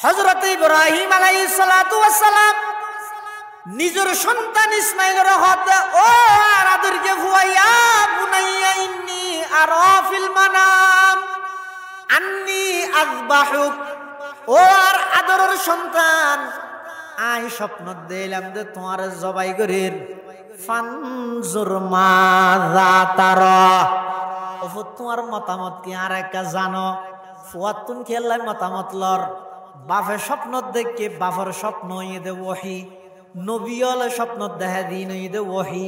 হযরত ইব্রাহিম আলাইহিস সালাতু ওয়াস সালাম নিজের সন্তান ইসমাঈলের হাতে ও আর আদরকে ফুয়াইয়া বুনাইয়া ইন্নী আরা ফিল মানাম আন্নী আযবাহুক, ও আর আদরের সন্তান আই স্বপ্ন দিলাম যে তোমার জবাই করির, ফানজুর মাযা তারা, ও তোমার মতামত কি আর একটা জানো? ফুয়াতুন কি আল্লাহ মতামত লর? বাপের স্বপ্ন দেখে বাপের স্বপ্ন ইদে ওহী, নবী হলে স্বপ্ন দেখা দিন ইদে ওহী,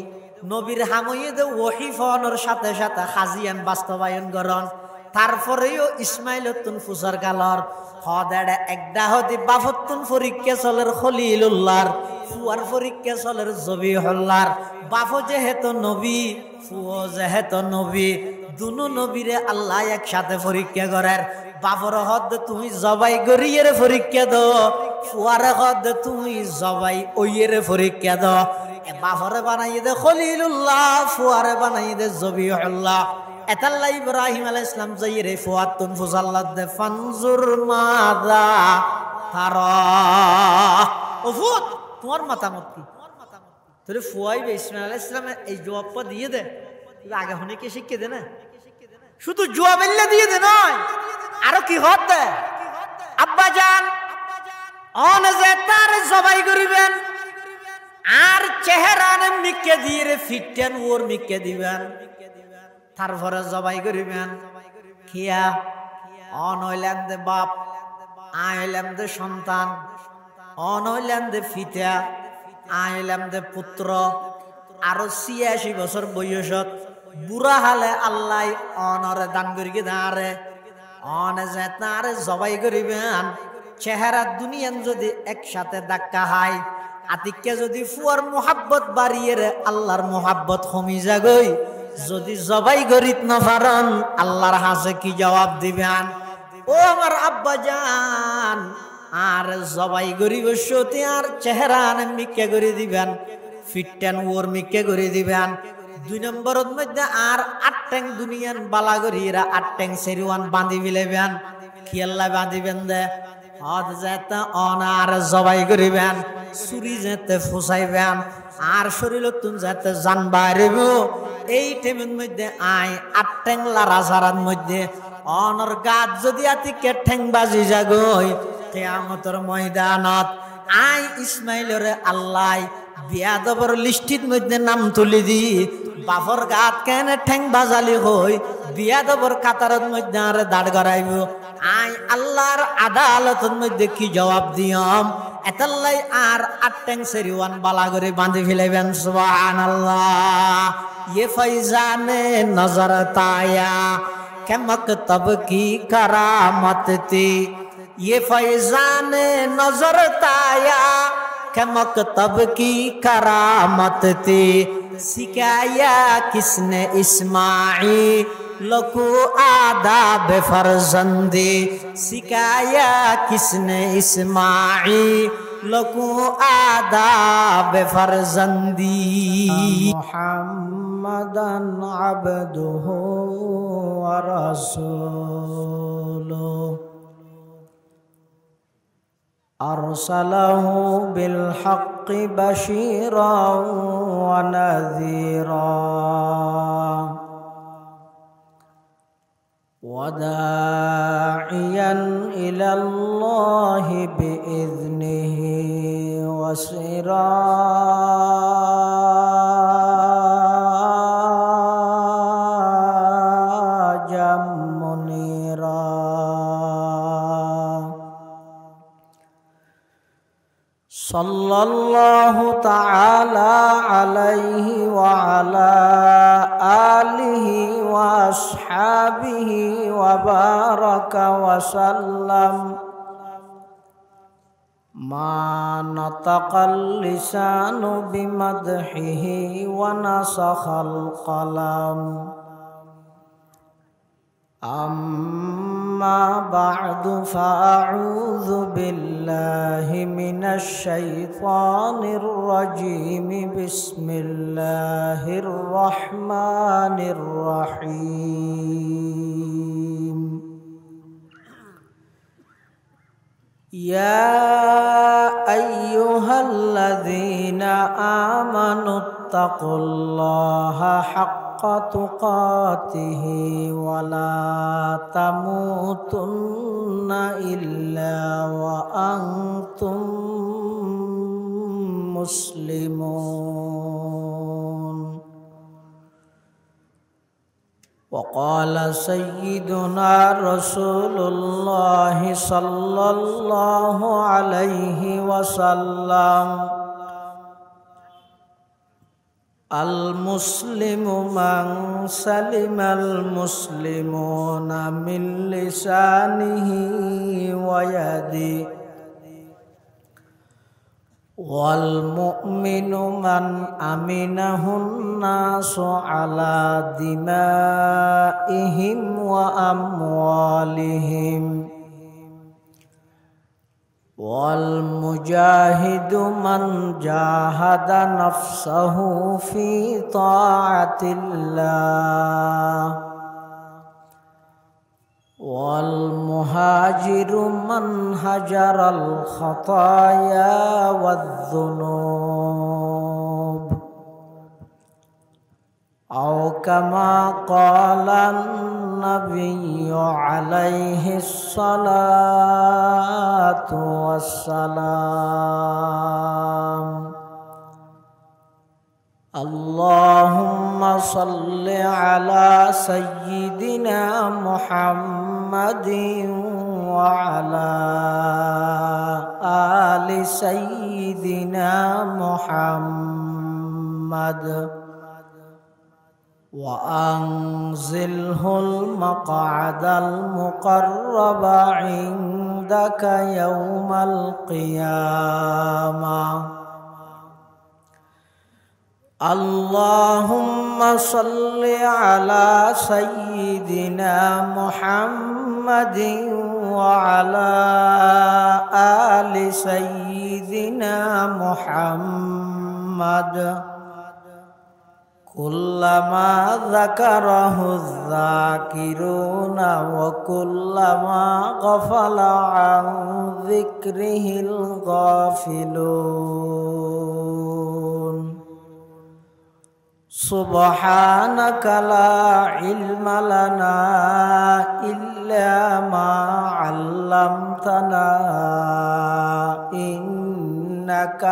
নবীর হামইদে ওহী ফোনের সাথে সাথে হাজিয়ান বাস্তবায়ন করন। তারপরেও ইসমাইলতুন ফুসার কালর হদাড়ে একটা হদি বাফতুন পরীক্ষা চলের খলিলুল্লাহর, ফুয়ার পরীক্ষা চলের জবিহুল্লাহর। বাপ যেহেতু নবী, ফুও যেহেতু নবী, দুনো নবীরে আল্লাহ একসাথে পরীক্ষা করার। বাপর হদ তুমি জবাই গরিয়ের পরীক্ষা দাও, ফুয়ার হদ তুমি জবাই ওইয়ের পরীক্ষা দাও। বাপরে বানাই দে খলিলুল্লাহ, ফুয়ারে বানাই দে জবিহুল্লাহ। এতাল্লাহ ইব্রাহিম আলাইহিস সালাম যাইরে ফুয়াতুন ফুজাল্লাহ দে ফানজুর মাযা তারা, ও ফুত তোমার মতামত কি? তোরে ফুয়াইবে ইসমাঈল আলাইহিস সালাম এই জবাবটা দিয়ে দে, আগে হনে কি শিখিয়ে দে না, শুধু জবাব এল্লা দিয়ে দে নয়, আরো কি হতে আব্বা জান অন যে তার জবাই করিবেন আর চেহারানে মিকে দিয়ে রে ফিটেন ওর মিকে দিবেন, তারপরে জবাই করিবেন। খিয়া অন হইলেন দে বাপ, আইলাম দে সন্তান, অন হইলেন দে ফিতা, আইলাম দে পুত্র। আরো ৮৬ বছর বয়সত বুড়া হালে আল্লাহ অনরে দান করিকে দাঁড়ে, অন যে তারে জবাই করিবেন। চেহারা দুনিয়ান যদি একসাথে ধাক্কা হয়, আতিককে যদি ফুয়ার মোহাব্বত বাড়িয়ে রে আল্লাহর মোহাব্বত কমি যাগই। যদি জবাই করিত না পারেন আল্লাহর হাসে কি জবাব দিবেন? ও আমার আব্বা জান, আর জবাই করিব সত্যি আর চেহারা মিকে করে দিবেন, ফিটটেন ওর মিকে করে দিবেন। ২ নম্বরের মধ্যে আর ৮ ট্যাং দুনিয়ান বালা করিরা ৮ ট্যাং সেরিওয়ান বাঁধি ফেলেবেন। খেয়াল্লা বাঁধিবেন দে হদ যেতে অনার জবাই করিবেন, চুরি যেতে ফুসাইবেন, আর শরীর তুন যেতে জান বাইরেব। এই টাইমের মধ্যে আই ৮ ট্যাং লারাজারার মধ্যে অনর গাত যদি আতিকে ঠ্যাং বাজি যাগই, কিয়ামতের ময়দানত আই ইসমাইলরে আল্লাহ বিয়াদবর লিস্টির মধ্যে নাম তুলি দি। বাপর গাত কেন ঠ্যাং বাজালি হই বিয়াদবর কাতারের মধ্যে আর দাঁড় করাইব। আই আল্লাহর আদালতের মধ্যে কি জবাব দিয়ম? এতাল্লাই আর ৮ ট্যাং সেরিওয়ান বালা করে বাঁধি ফেলাইবেন। সুবহানাল্লাহ। ये फैजाने नजर ताया के मकतब की करामत थी, ये फैजाने नजर ताया के मकतब की करामत थी। सिखाया किसने इस्माईल को आदाब फर्जंदी, सिखाया किसने इस्माईल को आदाब फर्जंदी। मुहम्मदन अब्दुहु व रसूलुहु अरसलहु बिल हक्कि बशीरन व नज़ीरा व दाइयन इलल्लाहि बिइज़्निहि व सिराजम मुनीरा। सल्लल्लाहु तआला अलैहि व अला आलिहि व अस्हाबिहि व बारक व सल्लम। मा नतक़ल लिसानु बिमदहिहि व नसख़ल क़लम। अम्मा बअदु फ़अऊज़ु बिल्लाहि मिनश शैतानिर रजीम। बिस्मिल्लाहिर रहमानिर रहीम। يا أيها الذين آمنوا اتقوا الله حق تقاته ولا تموتن إلا وأنتم مسلمون. وقال سيدنا رسول الله صلى الله عليه وسلم: المسلم من سلم المسلمون من لسانه ويده، والمؤمن من أمنه الناس على دمائهم وأموالهم، والمجاهد من جاهد نفسه في طاعة الله، والمهاجر من هجر الخطايا والذنوب، أو كما قال النبي عليه الصلاة والسلام: اللهم صل على سيدنا محمد وعلى آل سيدنا محمد، وأنزله المقعد المقرب عندك يوم القيامة. اللهم صل على سيدنا محمد وعلى آل سيدنا محمد كلما ذكره الذاكرون وكلما غفل عن ذكره الغافلون. سبحانك لا علم لنا إلا ما علمتنا إنك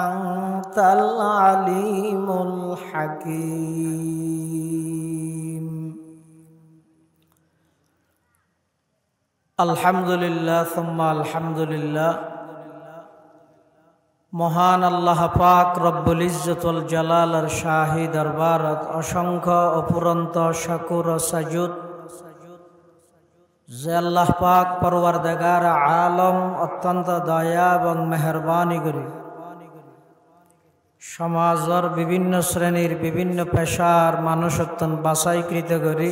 أنت العليم الحكيم. الحمد لله ثم الحمد لله। মহান আল্লাহ পাক রব্বুল ইজ্জতুল জালালের শাহী দরবারত অসংখ্য অপুরন্ত শাকুর ও সাজুদ যে আল্লাহ পাক পরওয়ারদিগার আলম অত্যন্ত দয়া এবং মেহরবানি করে সমাজের বিভিন্ন শ্রেণীর বিভিন্ন পেশার মানুষত্বন বাছাইকৃত করে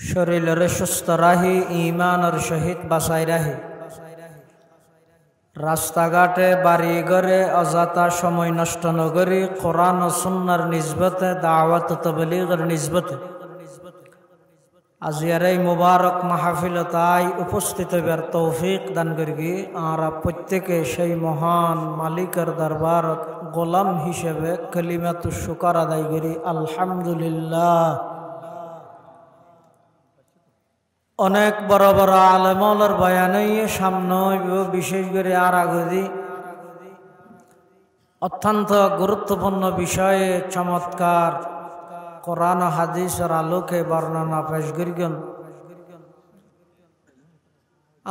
শরীরের সুস্থ রাহি ঈমানের সহিত বাছাই রাহি রাস্তাঘাটে বাড়ি ঘরে অযথা সময় নষ্ট নগরী কোরআন ও সুন্নাহর নিসবতে দাওয়াত ও তাবলীগের নিসবতে আজিয়ার এই মুবারক মাহফিলতায় উপস্থিত হবার তৌফিক দান করি। আমরা প্রত্যেকে সেই মহান মালিকের দরবারত গোলাম হিসেবে কালিমাতুশ শুকর আদায় করি আলহামদুলিল্লাহ। অনেক বড় বড় আলেমর বয়ানে সামনে বিশেষ করে আর আগদি অত্যন্ত গুরুত্বপূর্ণ বিষয়ে চমৎকার কোরআন ও হাদিসের আলোকে বর্ণনা পেশ করিবেন।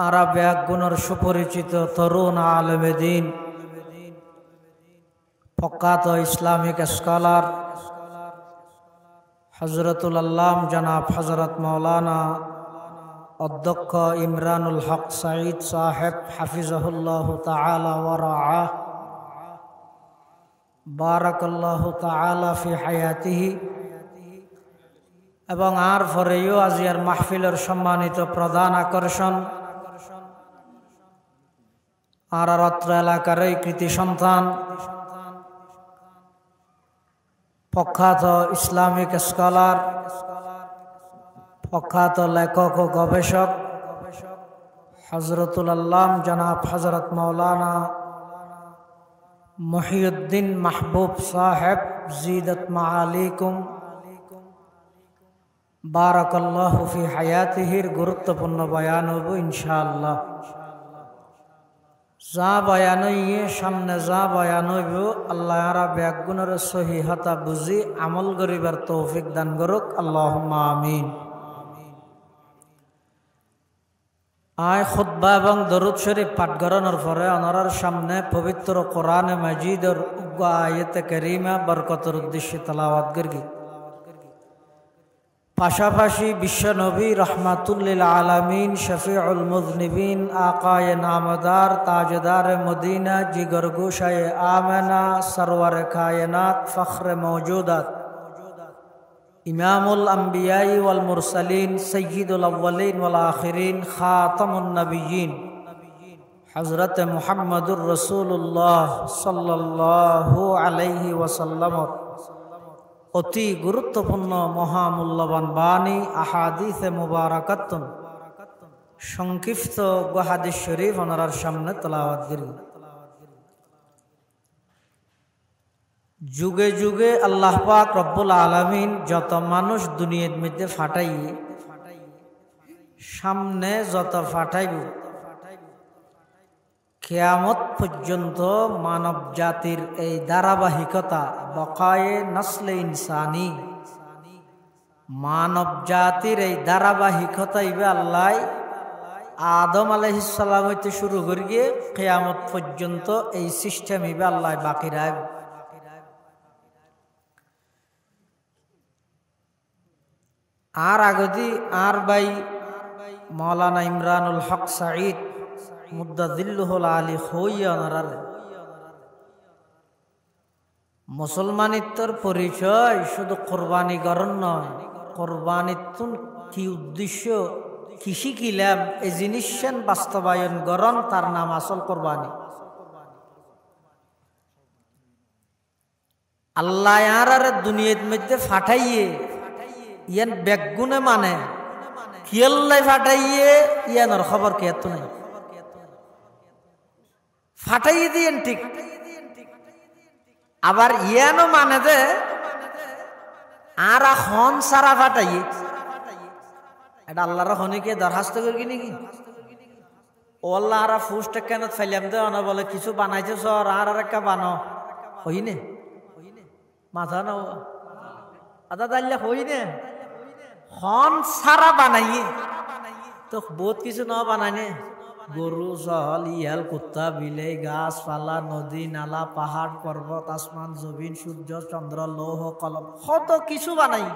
আরা ব্যাগ গুণের সুপরিচিত তরুণ আলেমে দ্বীন প্রখ্যাত ইসলামিক স্কলার হযরতুল আল্লাম জনাব হযরত মাওলানা অধ্যক্ষ ইমরানুল হক সাঈদ সাহেব হাফিজাহুল্লাহু তাআলা ওয়া রাআহ বারাকাল্লাহু তাআলা ফি হায়াতিহি এবং আর পরেও আজিয়ার মাহফিলের সম্মানিত প্রধান আকর্ষণ আর অত্র এলাকার এই কৃতি সন্তান প্রখ্যাত ইসলামিক স্কলার প্রখ্যাত লেখক ও গবেষক हज़रतुल अल्लाम जनाब हज़रत मौलाना मुहियुद्दीन महबूब साहब ज़ीदत मालिकुम बारकल्लाहु फी हयातिहिर गुरुत्वपूर्ण बयान হব ইনশাআল্লাহ। যা বয়ান হইয়ে সামনে যা বয়ান হইব আল্লাহ আরা ব্যাগুণের সহিহতা বুঝি আমল করিবার তৌফিক দান করুক, আল্লাহুম্মা আমিন। আয় খুতবা এবং দরুদ শরীফ পাঠ করানোর পরে ওনার সামনে পবিত্র কোরআনে মাজিদের আয়াতে কারিমা বরকতের উদ্দেশ্যে তেলাওয়াত করি। পাশাপাশি বিশ্ব নবী রহমাতুল্লিল আলামিন শফিউল মুযনিবিন আকায়ে নামদার তাজদার মদিনা জিগর গোশায়ে আমেনা সরওয়ারে কায়নাত ফখরে মওজুদাত ইমামুল আম্বিয়াই ওয়াল মুরসালিন সয়্যিদুল আউয়ালিন ওয়াল আখিরিন খাতামুন নবিয়্যিন হযরত মুহাম্মদুর রাসূলুল্লাহ সাল্লাল্লাহু আলাইহি ওয়াসাল্লাম অতি গুরুত্বপূর্ণ মহামূল্যবান বাণী আহাদিসে মুবারাকাতুন সংক্ষিপ্ত হাদিস শরীফ ওনার সামনে তেলাওয়াত করি। যুগে যুগে আল্লাহ পাক রব্বুল আলামিন যত মানুষ দুনিয়ার মধ্যে ফাটাই সামনে যত ফাটাইব কিয়ামত পর্যন্ত মানব জাতির এই ধারাবাহিকতা বকায়ে নসলে ইনসানি মানব জাতির এই ধারাবাহিকতা ইবে আল্লাহ আদম আলাইহিস সালাম হইতে শুরু করিয়ে কিয়ামত পর্যন্ত এই সিস্টেম ইবে আল্লাহ বাকি রাখবে। আর আগদি আর ভাই মৌলানা ইমরানুল হক সাঈদ মুদ্দাদিল্লুহুল আলী হইয়া ওনার মুসলমানিত্বর পরিচয় শুধু কোরবানি করণ নয়, কোরবানিত্বর কি উদ্দেশ্য কি শিখিলাম এই জিনিস বাস্তবায়ন করণ তার নাম আসল কোরবানি। আল্লাহ আর দুনিয়ার মধ্যে ফাটাইয়ে ইয়ান বেগুনে মানে কিয়াল্লাই ফাটাইয়ে ইয়ানোর খবর কে এত নাই ফাটাইয়ে দিয়েন ঠিক, আবার ইয়ানো মানে যে আর খন সারা ফাটাইয়ে এটা আল্লাহর হনিকে দরখাস্ত করি নাকি ও আল্লাহ আর ফুসটা কেন ফাইলাম দে না বলে কিছু বানাইছে সর আর একটা বানো হইনে মাথা না আদা দাল্লা হইনে খন সারা বানাইয়ে তো বহুত কিছু ন বানাইনে গরু সহল ইহাল কুত্তা বিলে গাছপালা নদী নালা পাহাড় পর্বত আসমান জমিন সূর্য চন্দ্র লৌহ কলম কত কিছু বানাই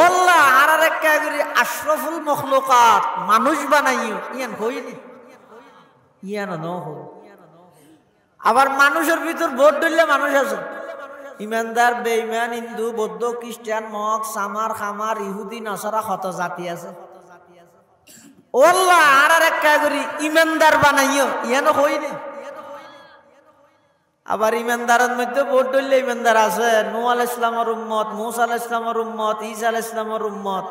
ওল্লাহ আর একটা করি আশরাফুল মখলুকাত মানুষ বানাইও ইয়ান হইনি ইয়ান ন হই। আবার মানুষের ভিতর ভোট দিলে মানুষ আছে ইমানদার বেঈমান হিন্দু বৌদ্ধ খ্রিস্টান মগ সামার খামার ইহুদি নাসারা কত জাতি আছে ওল্লাহ আর একটা করি ইমানদার বানাইও ইয়ান হইনি। আবার ইমানদারের মধ্যে ভোট দিলে ইমানদার আছে নূহ আলাইহিস সালামের উম্মত, মূসা আলাইহিস সালামের উম্মত, ঈসা আলাইহিস সালামের উম্মত।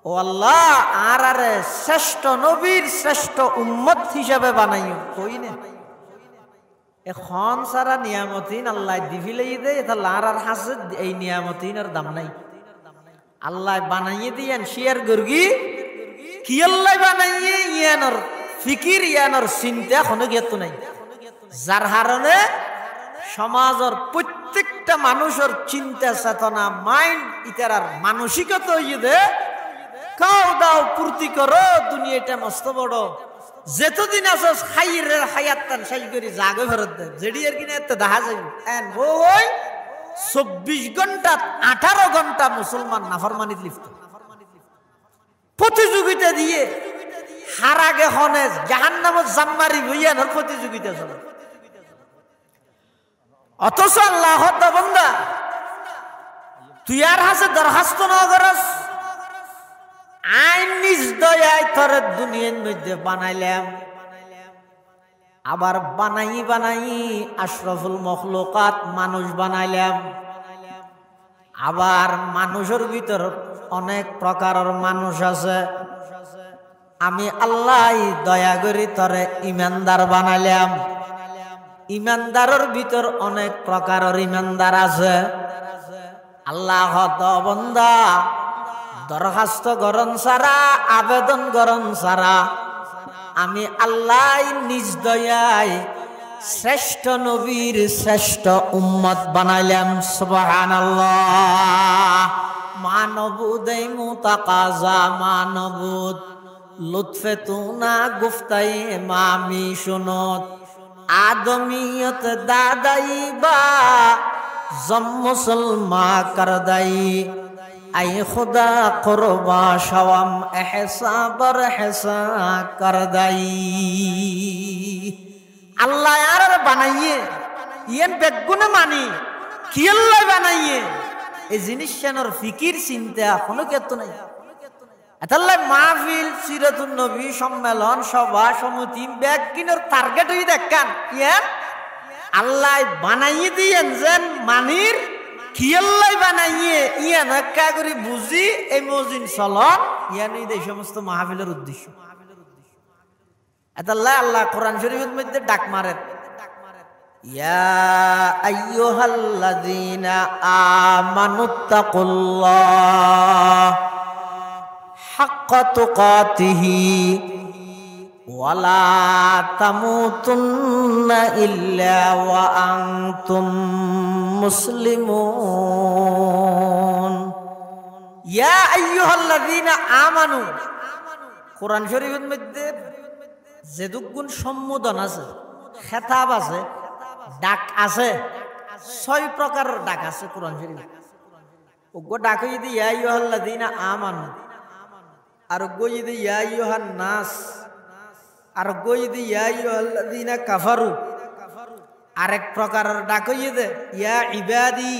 ও আল্লাহ আর শ্রেষ্ঠ নবীর শ্রেষ্ঠ উম্মত হিসাবে বানাইও কইনে এখন সারা নিয়ামতিন আল্লাহ দিভিলাই দে এটা লার হাসে এই নিয়ামতিনের দাম নাই আল্লাহ বানাইয়ে দিয়েন শেয়ার গর্গি কি আল্লাহ বানাইয়ে ইয়ানোর ফিকির ইয়ানোর চিন্তা কোনো জ্ঞাত নাই, যার কারণে সমাজের প্রত্যেকটা মানুষের চিন্তা চেতনা মাইন্ড ইতার মানসিকতা হইয়ে দে কাউ দাও পূর্তি করো দুনিয়াটা মস্ত বড় যেতদিন আছে খাইরের হায়াতটান শেষ করে জাগে ফেরত দেয় যেটি আর কিনা এত দেখা যাবে ওই 24 ঘন্টা 18 ঘন্টা মুসলমান নাফরমানিত লিপ্ত প্রতিযোগিতা দিয়ে হারাগে হনে জাহান্নামত জাম্মারি ভইয়ানোর প্রতিযোগিতা চলে। অথচ আল্লাহ বান্দা তুই আর হাসে দরখাস্ত না করস আইন নিজ দয়ায় তোর দুনিয়ার মধ্যে বানাইলাম, আবার বানাই বানাই আশরাফুল মখলুকাত মানুষ বানাইলাম। আবার মানুষের ভিতর অনেক প্রকারের মানুষ আছে, আমি আল্লাহ দয়া করি তরে ইমানদার বানাইলাম। ইমানদারের ভিতর অনেক প্রকারের ইমানদার আছে। আল্লাহ বন্দা দরখাস্ত গরম সারা, আবেদন গরম সারা আমি আল্লাহ নিজ দয়ায় শ্রেষ্ঠ নবীর শ্রেষ্ঠ উম্মত বানাইলাম। সুবহানাল্লাহ। মানবুদ মুতাকাজা মানবুদ লুৎফে তুনা গুফতাই মামি শুনত আদমিয়ত দাদাই বা জম মুসলমা করদাই আই খুদা কুরবা শওয়াম এহসা বর হেসা করদাই। আল্লাহ আর বানাইয়ে ইয়েন বেগুনে মানি কি আল্লাহ বানাইয়ে এই জিনিস শানোর ফিকির চিন্তা কোনো কেত নাই। এতাল্লাহ মাহফিল সিরাতুন নবী সম্মেলন সভা সমিতি বেগিনের টার্গেট হই দেখান ইয়ান আল্লাহ বানাইয়ে দিয়েন যেন মানির কি আল্লাহ বানাইয়ে ইয়ান একা করে বুঝি এই মজিন চলন ইয়ানই এই সমস্ত মাহফিলের উদ্দেশ্য। এতাল্লাহ আল্লাহ কোরআন শরীফের মধ্যে ডাক মারেন, ইয়া আইয়ুহাল্লাযীনা আমানুত্তাকুল্লাহ হাক্কা তুকাতিহি ওয়া লা তামুতুন্না ইল্লা ওয়া আনতুম মুসলিমুন। ইয়া আইয়ুহাল্লাযীনা আমানু কোরআন শরীফের মধ্যে যেদুগুণ সম্বোধন আছে, খেতাব আছে, ডাক আছে, 6 প্রকারের ডাক আছে কোরআন শরীফে। ওগো ডাক যদি ইয়া আইয়ুহাল্লাযীনা আমানু, আর গো যদি ইয়া আইয়ুহান নাস, আর গো যদি ইয়া আইয়ুহাল্লাযীনা কাফারু, আরেক প্রকারের ডাক হইয়ে ইয়া ইবাদি,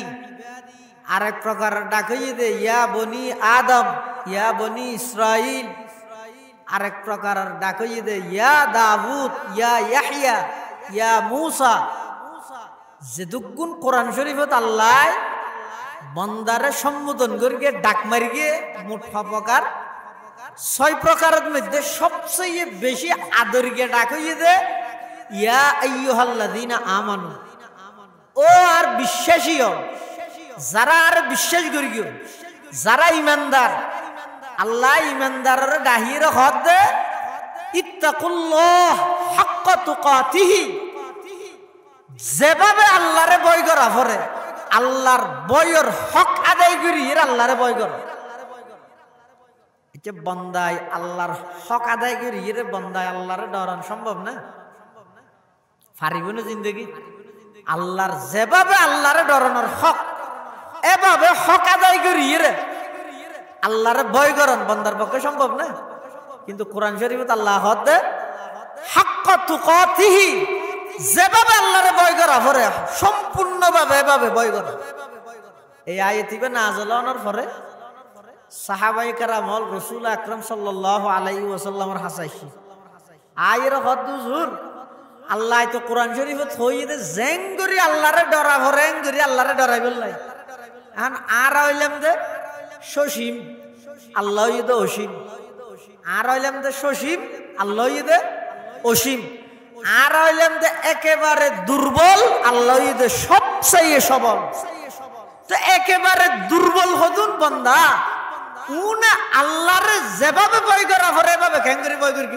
আরেক প্রকারের ডাক হইয়ে ইয়া বনি আদম, ইয়া বনি ইসরাইল, আরেক প্রকারের ডাক হইয়ে ইয়া দাউদ, ইয়া ইয়াহইয়া, ইয়া মূসা। যেদুগুণ কোরআন শরীফত আল্লাহ বন্দারে সম্বোধন করিয়ে ডাক মারিয়ে মোট প্রকার 6 প্রকারের মধ্যে সবচেয়ে বেশি আদরিয়ে ডাক হইয়ে ইয়া আইয়ুহাল্লাযীনা আমানু। ও আর বিশ্বাসীও যারা আর বিশ্বাস করিও, যারা ইমানদার, আল্লাহ ইমানদারের ডাহির হদ দে ইত্তাকুল্লাহ হাক্কা তুকাতিহি। যেভাবে আল্লাহরে ভয় করা পরে আল্লাহর ভয়ের হক আদায় করি এর আল্লাহরে ভয় কর। এটা বন্দায় আল্লাহর হক আদায় করি এর বন্দায় আল্লাহরে ডরান সম্ভব না, পারিব না জিন্দগি। আল্লাহর যেভাবে আল্লাহরে ডরানোর হক এভাবে হক আদায় করি এর আল্লাহরে ভয় করেন বন্দার পক্ষে সম্ভব না। কিন্তু কোরআন শরীফত আল্লাহ হদ হাক্কা তুকাতিহি, যেভাবে আল্লাহরে ভয় করা পরে সম্পূর্ণভাবে এভাবে ভয় করা। এই আয়াতিবে নাযিল হওয়ার পরে সাহাবায়ে কেরাম রাসূল আকরাম সাল্লাল্লাহু আলাইহি ওয়াসাল্লামের হাসাইছি আয়ের হদ হুজুর আল্লাহ তো কোরআন শরীফত হইতে জেঙ্গরি আল্লাহরে ডরা ভরে এঙ্গরি আল্লাহরে ডরাই বললাই। এখন আর হইলাম দে সসীম, আল্লাহ ইদে অসীম। আর হইলাম দে সসীম, আল্লাহ ইদে অসীম। আর হইলাম দে একেবারে দুর্বল, আল্লাহ ইদে সবচেয়ে সবল। তো একেবারে দুর্বল হদুন বন্দা উনা আল্লাহরে যেভাবে ভয় করা পরে এভাবে কেঙ্গরি ভয় করি।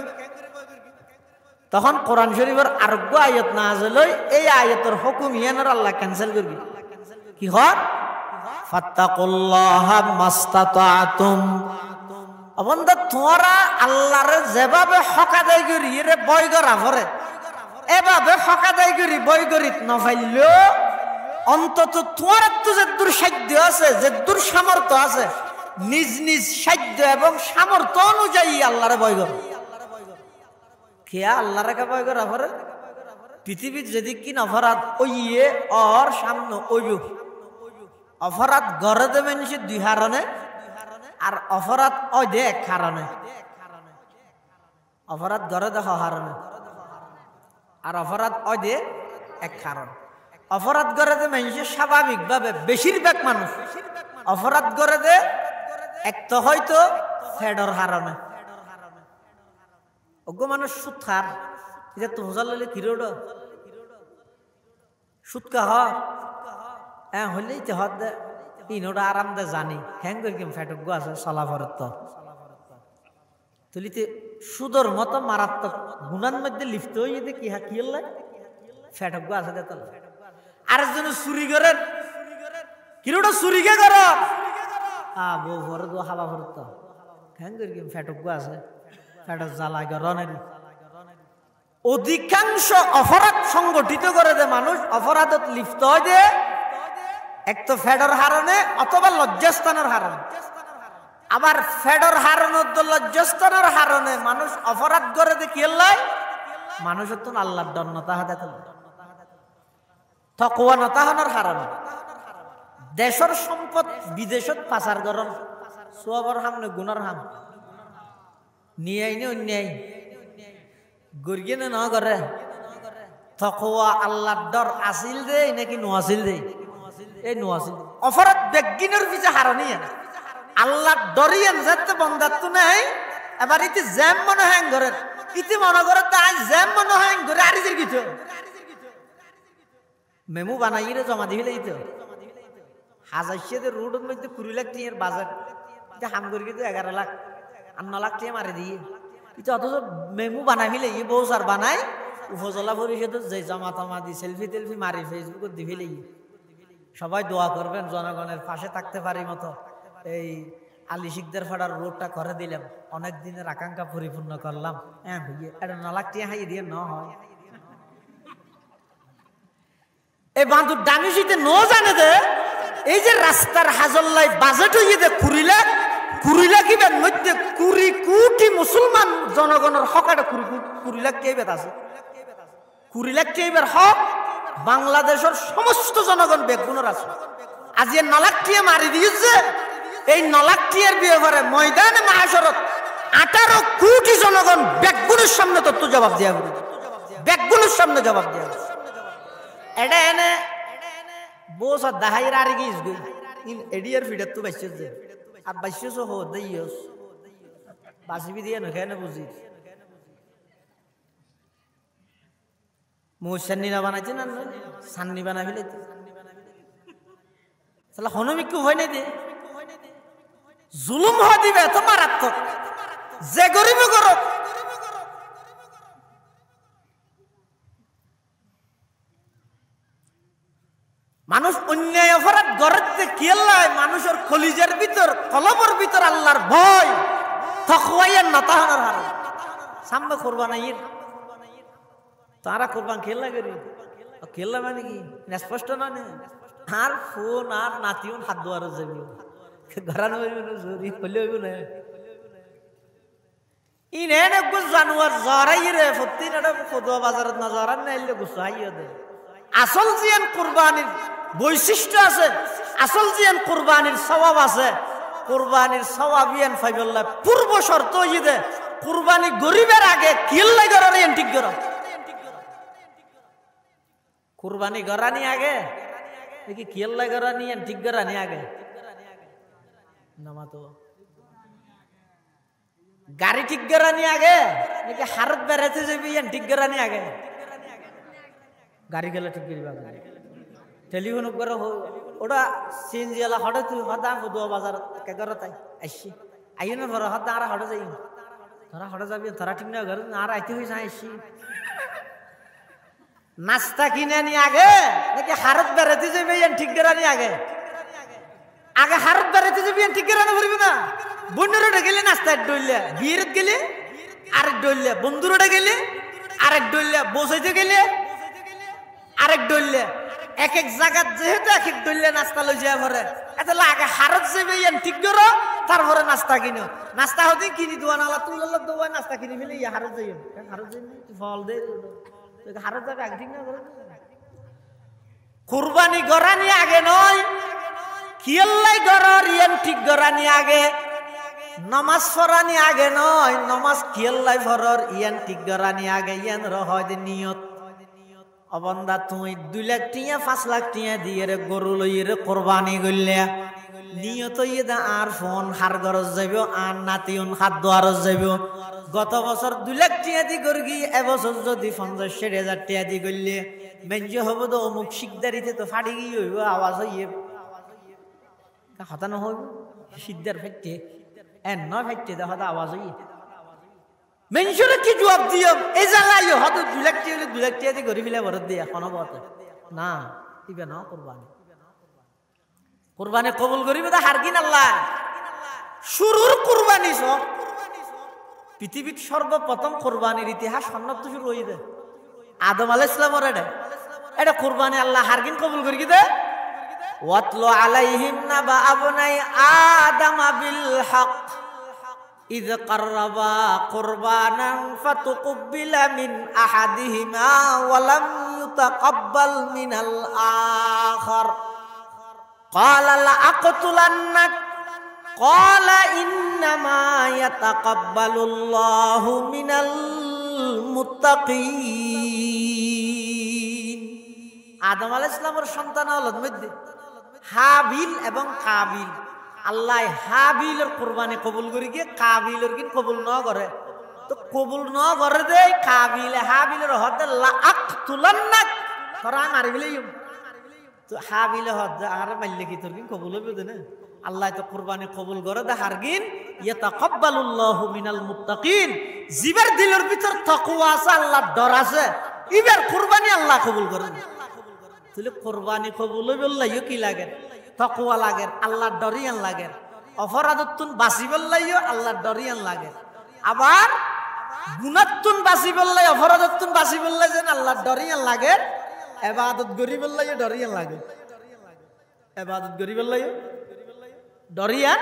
তখন কোরআন শরীফের আরোগ্য আয়াত নাযিল হই, এই আয়াতের হুকুম ইয়ানের আল্লাহ ক্যান্সেল করবি। কি হয়? ফাত্তাকুল্লাহা মাস্তাতাতুম। বন্ধা তোমরা আল্লাহরে যেভাবে হক আদায় করি এরে ভয় করা পরে এভাবে হক আদায় করি ভয় করি নফাইলেও অন্তত তোমার তো যে দূর সাধ্য আছে, যে দূর সামর্থ্য আছে, নিজ নিজ সাধ্য এবং সামর্থ্য অনুযায়ী আল্লাহরে ভয় করো। খেয়া আল্লাহরে কে ভয় করা পরে পৃথিবীর যদি কিন অপরাধ ওইয়ে ওর সামনে ওইব। অপরাধ গড়ে দেবে নিছে 2 কারণে, আর অপরাধ ওই দে 1 কারণে। অপরাধ গড়ে দেখ কারণে, আর অপরাধ ওই দে 1 কারণ। অপরাধ গড়ে দে মানুষের স্বাভাবিকভাবে বেশিরভাগ মানুষ অপরাধ গড়ে দে এক তো হয়তো ফেডর কারণে, অজ্ঞ মানুষ সুদ খার এটা তো হোজাল লইলে কিরোড সুদ কা হ্যাঁ হইলেই তো হদ দে ইনোটা আরাম দে জানি হ্যাং করি কেম ফ্যাটজ্ঞ আছে চলাফরত তুলিতে সুদর মতো মারাত্মক গুণার মধ্যে লিপ্ত হয়ে দে কি কি হল ফ্যাটজ্ঞ আছে দে তল আরেকজন চুরি করেন কিরোটা চুরিকে কর বউ ভর দো হাবা ভরত হ্যাং করি কেম ফ্যাটজ্ঞ আছে ফ্যাটক জ্বালা গরনের অধিকাংশ অপরাধ সংগঠিত করে দে মানুষ অপরাধত লিপ্ত হয় দে এক তো ফেডর হারণে অথবা লজ্জাস্থানের হারণে আবার ফেডর হারণত লজ্জাস্থানের হারণে মানুষ অপরাধ করে দে কি লাই মানুষের তো আল্লাহর ডর নতা হাতে তকওয়া নতাহনের হারণে দেশের সম্পদ বিদেশত পাচার করন সবর হামনে গুণর হাম নিয়ে আইনে অন্যায় গরিয়ে ন করে তকওয়া আল্লাহর ডর আসিল দে নাকি নোয়াছিল দে এই নোয়াছিল অপরাধ বেগিনের পিছে হারনি আল্লাহর ডরিয়েন যাতে বন্দাত্ব নাই এবার ইতি জ্যাম মনে হ্যাং করে ইতি মনে করে তাই জ্যাম মনে হ্যাং করে আরিজের কিছু মেমু বানাই রে জমা দিলে ইতো হাজার রোডের মধ্যে 20 লাখ টিয়ার বাজার হাম করি কিন্তু 11 লাখ আর 9 লাখ টিয়া মারি দিয়ে কিন্তু অথচ মেমু বানাই ফেলে ই বউ সার বানাই উপজেলা পরিষদের যে জমা টমা দি সেলফি টেলফি মারি ফেসবুকত দি ফেলে সবাই দোয়া করবেন জনগণের পাশে থাকতে পারি মতো এই আলী শিকদার ফাড়ার রোডটা করে দিলাম অনেক দিনের আকাঙ্ক্ষা পরিপূর্ণ করলাম হ্যাঁ ভাইয়া এটা 9 লাখ টিয়া হাই দিয়ে ন হয় এই বান্ধব ডামিশিতে ন জানে দে এই যে রাস্তার হাজল্লাই বাজেট হইয়ে দে 20 লাখ ইবের মধ্যে 20 কোটি মুসলমান জনগণের হক এটা 20 লাখ কে আছে 20 লাখ কে হক বাংলাদেশের সমস্ত জনগণ বেগুনের আছে আজ এ 9 লাখ টিয়া মারি দিয়েছে এই 9 লাখ টিয়ার ব্যাপারে ময়দানে মাহাশরত 18 কোটি জনগণ বেগুনের সামনে তত্ত্ব জবাব দেয়া হবে বেগুনের সামনে জবাব দেয়া হবে এটা এনে বস দাহাইর আর গিস গই ইন এডিয়ার ফিডার তো বাইছে যে আর বাইছে সো হো দেইস বাসিবি দিয়ে নখানে বুঝি মোসান্নি না বানাইছে না সান্নি বানা ফেলে সালা হনমি কি হয় না দে জুলুম হয় দিবে এত মারাত্মক যে গরিব করো মানুষ অন্যায় অপরাধ গড়তে কি আল্লাহ মানুষের কলিজার ভিতর কলবর ভিতর আল্লাহর ভয় তকওয়ায়ের নতাহনের হার সামনে কুরবানাইয়ের তারা কুরবান খেলা করি খেলা মানে কি স্পষ্ট না আর ফোন আর নাতিও হাত দোয়ার যাবি ঘরানো জরি হলে হইব না ইনে না গুজ জানুয়ার জরাই রে ফতিন এটা ফদোয়া বাজারত না জরান না এলে গুছাইয়া দে আসল জিয়ান কুরবানির বৈশিষ্ট্য আছে আসল জিয়ান কুরবানির সওয়াব আছে কুরবানির সওয়াবিয়ান ফাইবুল্লাহ পূর্ব শর্ত হইদে কুরবানি গরিবের আগে কিল্লাই গরার এন্টিক গর কুরবানি গরানি আগে নাকি কিল্লাই গরানি এন্টিক গরানি আগে নামা তো গাড়ি ঠিক গরানি আগে নাকি হারত বেড়াতে যাবি এন্টিক গরানি আগে গাড়ি গেলে ঠিক করিবা টেলিফোন করে ওটা সিএনজিওয়ালা হঠাৎ তুই হঠাৎ দোয়া বাজার কেগর তাই আসছি আইও না ধরো হঠাৎ আর হঠাৎ যাই তোরা হঠাৎ যাবি তোরা ঠিক না ঘর আর আইতে হয়েছে আসছি নাস্তা কিনে নি আগে নাকি হারত বেড়াতে যাবি ঠিক করানি আগে আগে হারত বেড়াতে যাবি ঠিক করানো পারবি না বন্ধুরা গেলে নাস্তা ডইলে বিয়ের গেলে আরেক ডইলে বন্ধুরা গেলে আরেক ডইলে বসাইতে গেলে আরেক ডইলে এক এক জায়গা যেহেতু এক এক ডইলে নাস্তা লই যায় ভরে এত আগে হারত যাবে ঠিক করো তারপরে নাস্তা কিনো নাস্তা হতে কিনি দোয়া নালা তুই দোয়া নাস্তা কিনি ফেলে হারত যাই হারত যাই ফল দে হারত যাবে আগে ঠিক না কুরবানি গরানি আগে নয় কিয়াল্লাই গরর ইয়ান ঠিক গরানি আগে নামাজ পড়ানি আগে নয় নামাজ কিয়াল্লাই ফরর ইয়ান ঠিক গরানি আগে ইয়ান রহয় নিয়ত অবন্দা তুই 2 লাখ টিয়া 5 লাখ টিয়া দিয়ে রে গরু লইয়ে কোরবানি করলে নিয়ত দা আর ফোন হার গরজ যাইব আর নাতিউন খাদ্য আরজ যাইব গত বছর 2 লাখ টিয়া দি গরগি এবছর যদি 50,000 টিয়া দি করলে মেঞ্জ হবো তো অমুক শিকদারিতে তো ফাড়ি গিয়ে হইব আওয়াজ হইয়ে হতানো হইব সিদ্ধার ফেটে নয় ফেটে দা হতা আওয়াজ হইয়ে মেঞ্জরে কি জবাব দিও এই জায়গায় হয়তো 2 লাখ টিয়া দি গরি ফেলে ভরত দিয়ে এখনো বলতে না দিবে না কুরবানি কবুল করিবে তা হারগিন আল্লাহ শুরুর কুরবানি সব পৃথিবীর সর্বপ্রথম কুরবানির ইতিহাস সন্ন্যত শুরু হইবে আদম আলাইহিস সালামের এটা কুরবানি আল্লাহ হারগিন কবুল করি দে ওয়াতলু আলাইহিম নাবা আবনাই আদম বিল হক ইয কাররাবা কুরবানান ফাতুকবিলা মিন আহাদিহিমা ওয়া লাম ইউতাকাব্বাল মিনাল আখার قال لأقتلنك قال إنما يتقبل الله من المتقين আদম আলাইহিস সালামের সন্তান হলেন মধ্যে হাবিল এবং কাবিল আল্লাহ হাবিলের কুরবানি কবুল করি গিয়ে কাবিলের কিন কবুল ন করে তো কবুল ন করে দে কাবিল হাবিলের হতে লাআকতুলান্নাক তোরা মারিবিলেই তো হাবিলে হদ আর মাইলে কি তোর কিন কবুল হবে না আল্লাহ তো কুরবানি কবুল করে দে হারগিন ইয়াতাকাব্বালুল্লাহু মিনাল মুত্তাকিন জিবার দিলের ভিতর তাকওয়া আছে আল্লাহর ডর আছে এবার কুরবানি আল্লাহ কবুল করে তাহলে কুরবানি কবুল হবে আল্লাহও কি লাগে তাকওয়া লাগে আল্লাহর ডরিয়ান লাগে অপরাধতুন বাঁচিবল্লাইও আল্লাহর ডরিয়ান লাগে আবার গুনাহতুন বাঁচিবল্লাই অপরাধতুন বাঁচিবল্লাই যেন আল্লাহর ডরিয়ান লাগে ইবাদত গরিবল্লাইও ডরিয়ান লাগে ইবাদত গরিবল্লাইও ডরিয়ান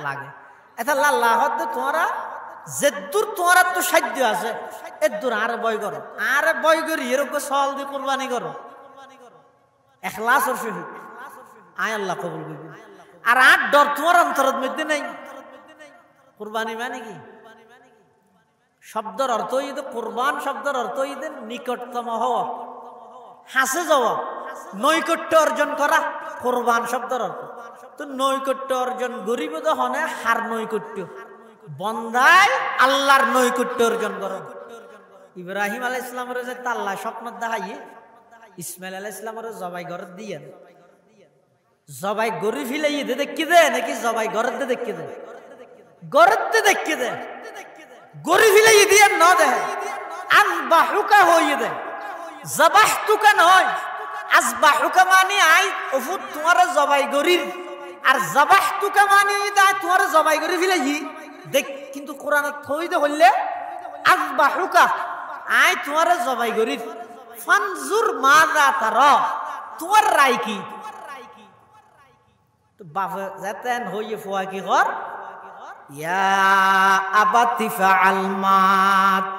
লাগে এটা আল্লাহ হদ তোমরা যেদুর তোমরা তো সাধ্য আছে এদুর আর বয় করো আর বয় করি এরকম সল দিয়ে কুরবানি করো ইখলাসের সহিত আয় আল্লাহ কবুল করবে আর আর ডর তোমার অন্তরের মধ্যে নাই কুরবানি মানে কি শব্দের অর্থ হইতে কুরবান শব্দের অর্থ হইতে নিকটতম হওয়া হাসে যাওয়া নৈকট্য অর্জন করা কুরবান শব্দের অর্থ তো নৈকট্য অর্জন গরিব তো হনে হার নৈকট্য বন্দায় আল্লাহর নৈকট্য অর্জন করো ইব্রাহিম আলাইহিস সালামের যে আল্লাহ স্বপ্ন দেখাইয়ে ইসমাইল আলাইহিস সালামের জবাই ঘর দিয়ে জবাই গরি ফিলাইয়ে দে দেখি দে নাকি জবাই ঘরের দে দেখি দে ঘরের দে দেখি দে গরি ফিলাইয়ে দিয়ে ন দে আযবাহুকা হইয়ে দে যাবাহতুকা নয় আযবাহুকা মানে আই ওফুত তোমার জবাই গরির আর যাবাহতুকা মানে দা তোমার জবাই গরি ফিলাইয়ে দেখ কিন্তু কোরআনে থই দে হইলে আযবাহুকা আই তোমার জবাই গরির ফানজুর মাযা তারা তোমার রায় কি তো বাবা যাতেন হইয়ে ফুয়া কি কর ইয়া আবাতি ফাআল মা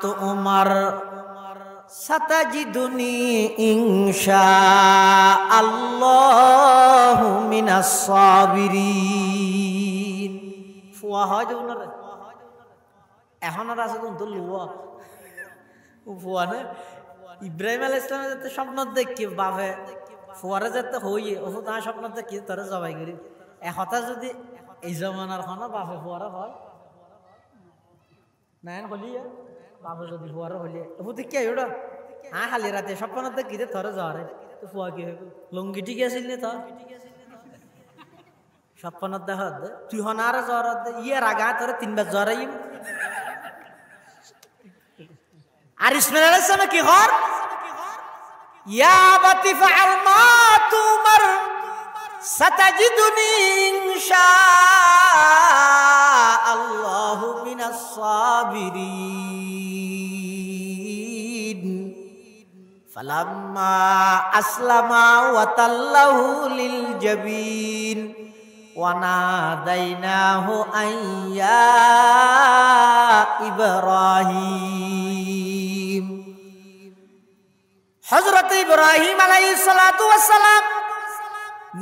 তুমার সাতাজিদুনি ইনশাআল্লাহু মিনাস সাবিরিন ফুয়া হয় তো না এখন আর আছে কোন তো লুয়া ফুয়া না ইব্রাহিম আলাইহিস সালাম যাতে স্বপ্ন দেখি বাবা ফুয়ারে যাতে হইয়ে ও তা স্বপ্ন দেখি তোরে জবাই করি একতা যদি এই জমানার খানা বাপে ফুয়ারা হয় নাইন হলিয়ে বাপে যদি ফুয়ারা হলিয়ে ও দেখি ওটা হ্যাঁ খালি রাতে স্বপ্ন দেখি তোরে যাওয়ারে তো ফুয়া কি হইব লঙ্গি ঠিক আছিল নি তোর স্বপ্ন দেখা তুই হনার জ্বর ইয়ের আগা তোরে 3 বার জ্বর আইম আর ইসমাইল আলাইহিস সালাম কি হর ইয়া আবাতি ফাআল মা তুমার সাতাজিদুনি ইনশাআল্লাহু মিনাস সাবিরিন ফালাম্মা আসলামা ওয়া তাল্লাহু লিল জাবিন ওয়া নাদাইনাহু আইয়া ইব্রাহিম হযরত ইব্রাহিম আলাইহিস সালাতু ওয়াস সালাম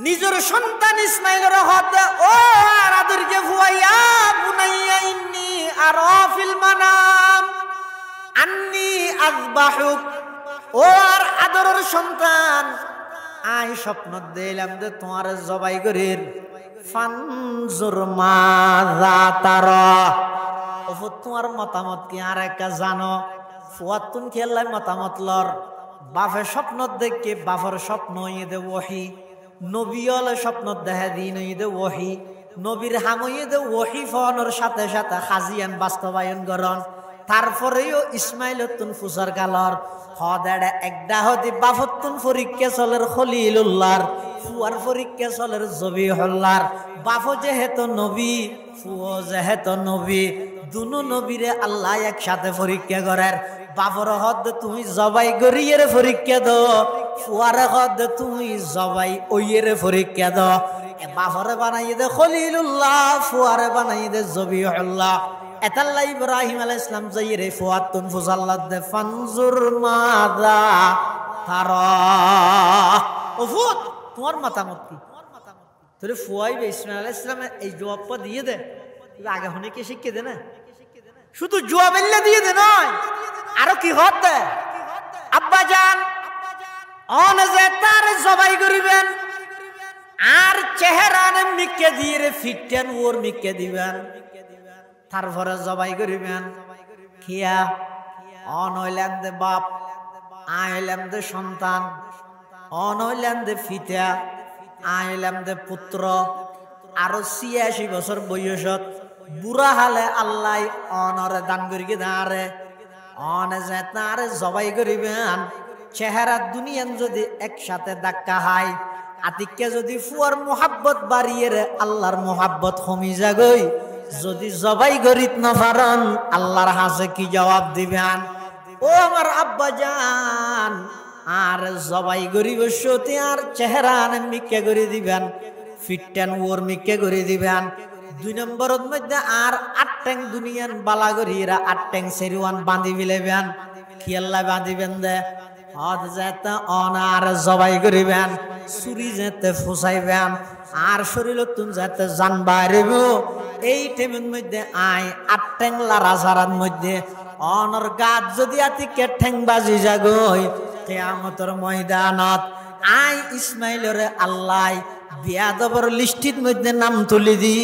নিজের সন্তান ইসমাইলের হাতে ও আরাদুরকে ফুয়াইয়া বুনাইয়া ইন্নী আরা ফিল মানাম আন্নী আযবাহুক ও আর আদরের সন্তান, আই স্বপ্ন দিলাম যে তোমার জবাই করির ফানজুর মাযা তারা। ওফ তোমার মতামত কি আর একটা জানো? ফুয়াতুন খেললাই মতামত লর। বাফে স্বপ্ন দেখে বাফর স্বপ্ন ইদে ওহি, নবী হলে স্বপ্ন দেহে দিন ইদে ওহি, নবীর হামইদে ওহি ফোনের সাথে সাথে হাজিয়ান বাস্তবায়ন করন। তারপরেও ইসমাইল তুন ফুসার কালর হদাড়ে একটা হদি বাফতুন পরীক্ষা চলের খলিলুল্লাহর, ফুয়ার পরীক্ষা চলের জবিহুল্লাহর। বাফ যেহেতু নবী, ফুও যেহেতু নবী, দুনো নবীরে আল্লাহ একসাথে পরীক্ষা করার। বাফর হদ তুমি জবাই গরিয়ের পরীক্ষা দো, ফুয়ার হদ তুমি জবাই ওইয়ের পরীক্ষা দো। বাফরে বানাই দে খলিলুল্লাহ, ফুয়ারে বানাই দে জবিহুল্লাহ। এতাল্লাহ ইব্রাহিম আলাইহিস সালাম যাইরে ফুয়াতুন ফুজাল্লাত দে ফানজুর মাযা তারা। ও ফুত তোমার মতামত কি? তোরে ফুয়াইবে ইসমাইল আলাইহিস সালাম এই জবাবটা দিয়ে দে। আগে হনে কি শিখিয়ে দে না, শুধু জবাব এল্লা দিয়ে দে নয়, আরো কি হতে আব্বা জান অন যে তার জবাই করিবেন আর চেহারানে মিকে দিয়ে ফিটেন ওর মিকে দিবেন, তারপরে জবাই করিবেন। খিয়া অন হইলেন দে বাপ, আইলেন দে সন্তান, অন হইলেন দে ফিতা, আইলেন দে পুত্র। আরো ৮৬ বছর বয়সত বুড়া হালে আল্লাহ অনরে দান করিকে দাঁড়ে। অন যে তারে জবাই করিবেন, চেহারা দুনিয়ান যদি একসাথে ধাক্কা হয়, আতিককে যদি ফুয়ার মোহাব্বত বাড়িয়ে রে আল্লাহর মোহাব্বত কমি যাগই। যদি জবাই করিত না পারেন আল্লাহর হাসে কি জবাব দিবেন? ও আমার আব্বা জান, আর জবাই করিব সতী আর চেহারা মিকে করে দিবেন, ফিটটেন ওর মিকে করে দিবেন। ২ নম্বরের মধ্যে আর ৮ ট্যাং দুনিয়ান বালা করিরা ৮ ট্যাং সেরিওয়ান বাঁধি ফেলেবেন। খেয়াল্লা বাঁধিবেন দে হদ যেতে অনার জবাই করিবেন, চুরি যেতে ফুসাইবেন, আর শরীর তুমি যাতে জান বাইরেব। এই টাইমের মধ্যে আই ৮ ট্যাং লারাজারার মধ্যে অনর গাত যদি আতিকে ঠ্যাং বাজি যাগই, কিয়ামতের ময়দানত আই ইসমাইলরে আল্লাহ বিয়াদবর লিস্টির মধ্যে নাম তুলি দি।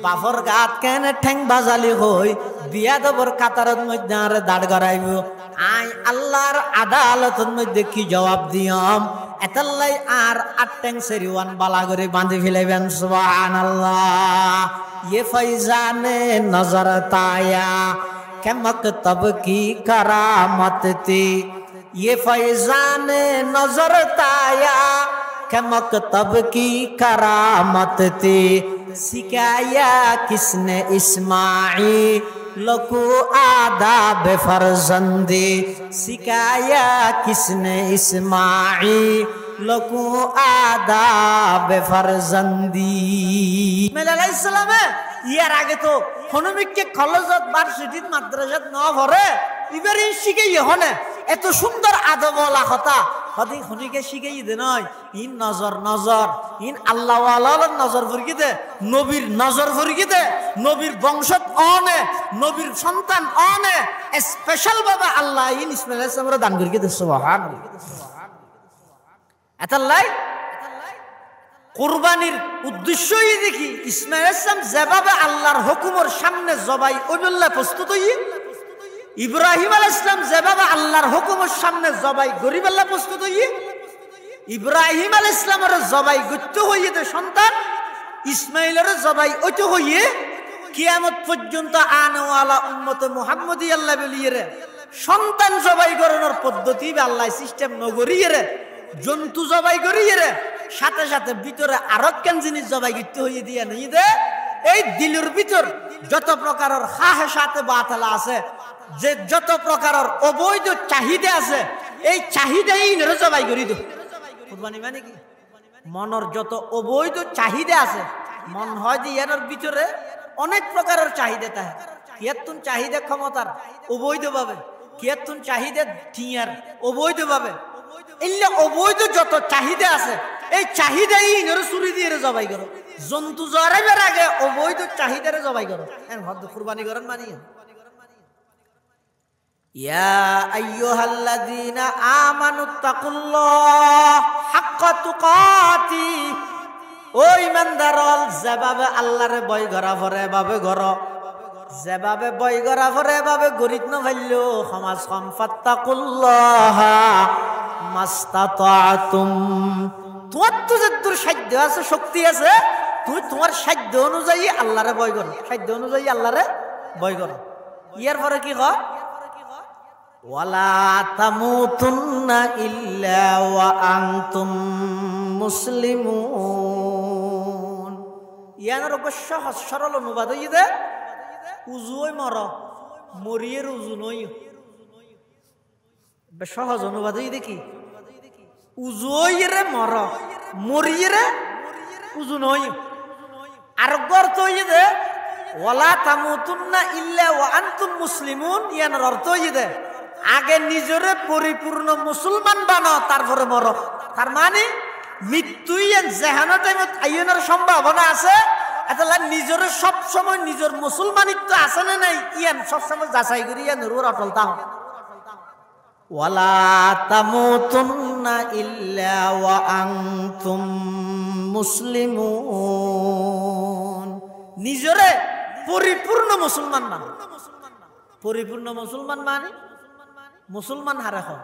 বাফর গাত কেন ঠ্যাং বাজালি হই বিয়াদবর কাতারের মধ্যে আর দাঁড় করাইব। আই আল্লাহর আদালতের মধ্যে কি জবাব দিয়ম? এতাল্লাই আর ৮ ট্যাং সেরিওয়ান বালা করে বাঁধি ফেলাইবেন। সুবহানাল্লাহ। ये फैजाने नजर ताया के मकतब की करामत थी, ये फैजाने नजर ताया के मकतब की करामत थी। सिखाया किसने इस्माइल को आदाब फर्जंदी, सिखाया किसने इस्माइल को आदाब फर्जंदी। আলাইহিস সালামে ইয়ার আগে তো হনুমিককে কলেজত ভার্সিটিত মাদ্রাসাত ন ভরে ইবারে শিখাই হনে এত সুন্দর আদব ওয়ালা কথা হদি হনিকে শিখাই দে নয়। ইন নজর নজর ইন আল্লাহ ওয়ালার নজর ফরকি দে, নবীর নজর ফরকি দে, নবীর বংশত অনে, নবীর সন্তান অনে স্পেশাল ভাবে আল্লাহ ইন ইসমাইল আলাইহিস সালামের দান করিকে দে। সুবহানাল্লাহ। এতাল্লাই কুরবানির উদ্দেশ্যই দেখি ইসমাইল আলাইহিস সালাম যেভাবে আল্লাহর হুকুমের সামনে জবাই ওইবল্লা প্রস্তুত হই, ইব্রাহিম আলাইহিস সালাম যেভাবে আল্লাহর হুকুমের সামনে জবাই গরিবাল্লা প্রস্তুত হই, ইব্রাহিম আলাইহিস সালামের জবাই গত্য হইয়ে দে সন্তান, ইসমাইলের জবাই ওইতো হইয়ে কিয়ামত পর্যন্ত আনওয়ালা উম্মতে মুহাম্মদী আল্লাহ বলিয়ে সন্তান জবাই করানোর পদ্ধতি আল্লাহ সিস্টেম নগরিয়ে রে, জন্তু জবাই করিয়ে রে, সাথে সাথে ভিতরে আরো কেন জিনিস জবাই করতে হইয়ে দিয়ে নেই দে। এই দিলের ভিতর যত প্রকারের হাহে সাথে বাতালা আছে, যে যত প্রকারের অবৈধ চাহিদা আছে, এই চাহিদাই নেরে জবাই করি দো। কুরবানি মানে কি? মনের যত অবৈধ চাহিদা আছে, মন হয় যে এর ভিতরে অনেক প্রকারের চাহিদা থাকে। কিয়াতুন চাহিদা ক্ষমতার অবৈধ ভাবে, কিয়াতুন চাহিদা টিয়ার অবৈধ ভাবে, এলে অবৈধ যত চাহিদা আছে এই চাহিদাই নেরে চুরি দিয়ে জবাই করো। জন্তু জরাইবার আগে অবৈধ চাহিদারে জবাই করো। কুরবানি করেন মানি ইয়া আইয়ুহাল্লাযীনা আমানুত্তাকুল্লাহ হাক্কা তুকাতি, ও ঈমানদারল, যেভাবে আল্লাহরে ভয় করা পরে ভাবে ঘর, যেভাবে ভয় করা পরে ভাবে গরিত ন ভাইলো সমাজখন। ফাত্তাকুল্লাহ মাস্তাতাতুম, তোমার তো যতদূর সাধ্য আছে, শক্তি আছে, তুই তোমার সাধ্য অনুযায়ী আল্লাহরে ভয় করো, সাধ্য অনুযায়ী আল্লাহরে ভয় করো। ইয়ার পরে কি হয়? ওয়ালা তামুতুন্না ইল্লা ওয়া আনতুম মুসলিমুন। ইয়ার অবশ্য সরল অনুবাদ হই দে, উজুই মর, মরিয়ের উজু নই। সহজ অনুবাদ হই দেখি, উজুইরে মর, মরিয়েরে উজু নই। আর অর্থ হই দে ওয়ালা তামুতুন্না ইল্লা ওয়া আনতুম মুসলিমুন। ইয়ার অর্থ হই দে আগে নিজরে পরিপূর্ণ মুসলমান বানাও, তারপরে মর। তার মানে মৃত্যুই যেহানো টাইমত আইনের সম্ভাবনা আছে, এটা নিজরে সবসময় নিজের মুসলমানিত্ব আছে না নাই ইয়ান সবসময় যাচাই করি ইয়ান রুর অটলতা। ওয়ালা তামুতুন্না ইল্লা ওয়া আনতুম মুসলিমুন, নিজরে পরিপূর্ণ মুসলমান মানে, পরিপূর্ণ মুসলমান মানে মুসলমান হারে হয়।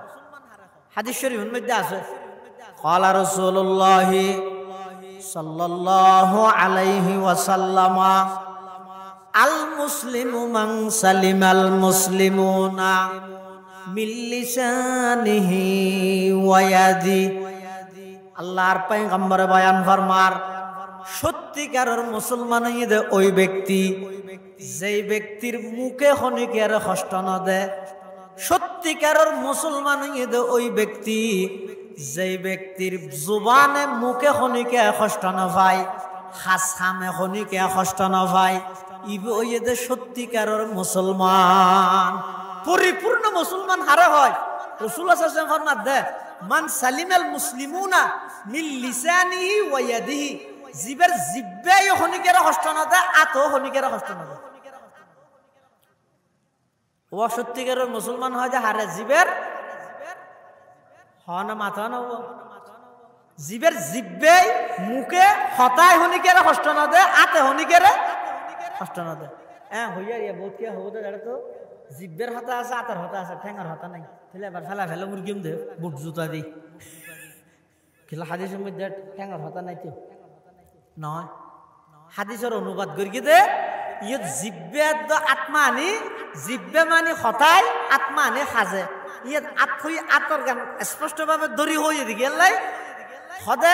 হাদিস শরীফের মধ্যে আছে, ক্বালা রাসূলুল্লাহ সাল্লাল্লাহু আলাইহি ওয়াসাল্লাম, আল মুসলিমু মান সালিমাল মুসলিমুনা মিন লিসানিহি ওয়া ইয়াদি। আল্লাহর পয়গম্বর বয়ান ফরমার, সত্যিকারের মুসলমান হইতে ওই ব্যক্তি যেই ব্যক্তির মুখে খনিকের কষ্ট না দেয়। সত্যিকারের মুসলমান হইতে ওই ব্যক্তি যেই ব্যক্তির জুবানে মুখে খনিকে কষ্ট না পায়, হাসামে খনিকে কষ্ট না পায়, ইবে ওইদে সত্যিকারের মুসলমান। পরিপূর্ণ মুসলমান হারে হয়। রাসূলুল্লাহ সাল্লাল্লাহু আলাইহি ওয়াসাল্লাম ফরমান দে, মান সালিমাল মুসলিমুনা মিন লিসানিহি ওয়া ইয়াদিহি, জিবের জিব্বাই খনিকের কষ্ট না দেয়, আতো খনিকের কষ্ট না দেয়। ও সত্যিকারের মুসলমান হয় যে হারে জিবের হন মাথা নব, জিবের জিব্বে মুখে হতায় হনিকের কষ্ট না দেয়, আতে হনিকের কষ্ট না দেয়। হ্যাঁ হইয়া ইয়া বহুত কে হবো তো জানো তো, জিব্বের হতা আছে, আতার হতা আছে, ঠেঙ্গার হতা নাই। তাহলে এবার ফেলা ফেলে মুরগিম দে বুট জুতা দিই খেলা। হাদিসের মধ্যে ঠেঙ্গার হতা নাই তো নয়, হাদিসের অনুবাদ করি দে ইয়ে জিব্বে আত্মা আনি, জিব্বে মানে হতায়, আত্মা আনি সাজে। ইয়ে আতর গান স্পষ্টভাবে দড়ি হয়ে দিকে সদে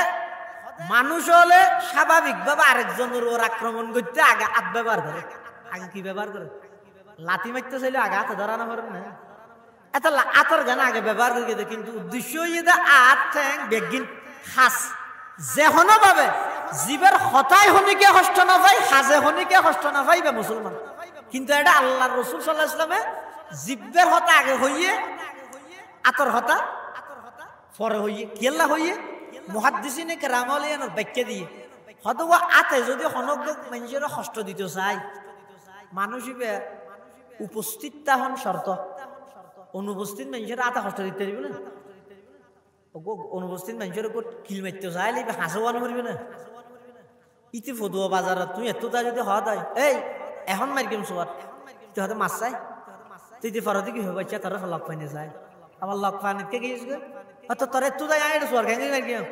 মানুষ হলে স্বাভাবিকভাবে আরেকজনের ওর আক্রমণ করতে আগে আত ব্যবহার করে। আগে কি ব্যবহার করে? লাথি মারতে চাইলে আগে হাতে ধরানো পারে না, এত আতর গান আগে ব্যবহার করে। কিন্তু উদ্দেশ্য আত ঠ্যাং বেগিন খাস যেহনো ভাবে জীবের হতায় হনিকে কষ্ট না পাই, হাজে হনিকে কষ্ট না পাইবে মুসলমান। কিন্তু এটা আল্লাহর রাসূল সাল্লাল্লাহু আলাইহি ওয়াসাল্লামে জিব্বের হতা আগে হইয়ে, আতর হতা পরে হইয়ে। কেল্লা হইয়ে মুহাদ্দিসিনে কেরাম আলিয়ানোর ব্যাখ্যা দিয়ে হয়তো আতে যদি হনজ্ঞ মানুষের কষ্ট দিতে চাই, মানুষ উপস্থিত তখন শর্ত, অনুপস্থিত মানুষের আতা কষ্ট দিতে দিবে না। অনুপস্থিত মানুষের উপর কিল মারতে চাইলে হাসোয়ানো করবে না। ইতি ফদুয়া বাজারত তুই এত তা যদি হওয়া দেয়, এই এখন মার কেম সোয়ার তুই হয়তো মাছ চাই, তুই যে ফরদি কি হবে বাচ্চা তোর লক পাইনে যায়, আমার লক পানিকে গিয়েছ হয়তো তোর এত তাই আয় সোয়ার কেন মার কেম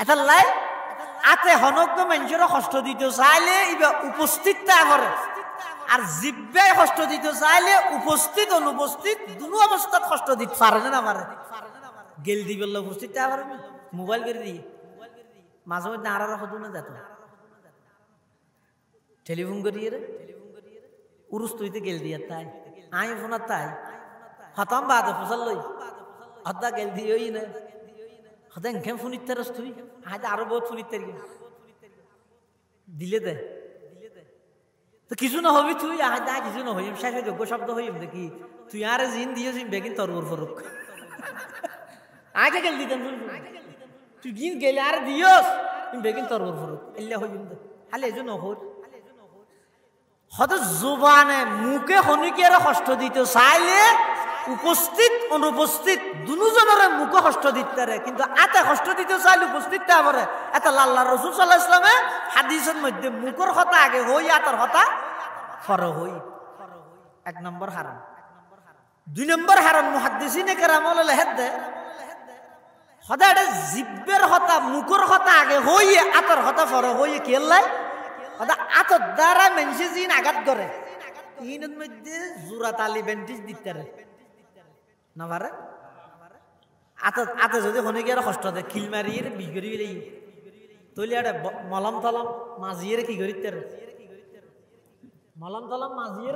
এটা লাই। আতে হনজ্ঞ মানুষের কষ্ট দিতে চাইলে ইবা উপস্থিত তা করে, আর জিব্বে কষ্ট দিতে চাইলে উপস্থিত অনুপস্থিত দুনো অবস্থাত কষ্ট দিতে পারে না পারে। গেল দি বললে উপস্থিত তা পারে না, মোবাইল করে দিয়ে মাঝে মধ্যে আর হতো না যেত, টেলিফোন করিয়ে রে উরুস তুইতে গেল দিয়ে তাই আই ফোনার তাই হতাম বাদ ফসল লই হতা গেল দিয়েই না হতে ঘেম ফোনিতে রস তুই আজ আরো বহুত ফোনিতে দিলে দে তো কিছু না হবি তুই আজ দা কিছু না হইম শেষ যোগ্য শব্দ হইম দেখি তুই আর জিন দিয়েছিস বেগিন তোর ওর ফরুক আগে গেল দিতেন তুই গিন গেলে আর দিয়স তুমি বেগিন তোর ওর ফরুক এল্লা হইম দে খালি এজন্য হর হয়তো জুবানে মুখে হনিকের কষ্ট দিতে চাইলে উপস্থিত অনুপস্থিত দুজনের মুখে কষ্ট দিতে পারে, কিন্তু এতে কষ্ট দিতে চাইলে উপস্থিত পারে। এটা আল্লাহ রাসূল সাল্লাল্লাহু আলাইহি ওয়াসাল্লামে হাদিসের মধ্যে মুখের কথা আগে হই আতর কথা পরে হই। এক নম্বর হারাম। দুই নম্বর হারাম মুহাদ্দিসিনে কেরাম হলে হেদে সদায় এটা জিব্বের কথা মুখের কথা আগে হইয়ে আতর কথা পরে হইয়ে কি আল্লাহ আতর দ্বারা মানুষে জিন আঘাত করে ইনের মধ্যে জোড়া তালি বেন্টিস দিতে না পারে। আতে যদি হনে গিয়ে কষ্ট দেয় খিল মারিয়ে বিষ করি তৈলে একটা মলম তলম মাঝিয়ে কি করিতে মলম তলম মাঝিয়ে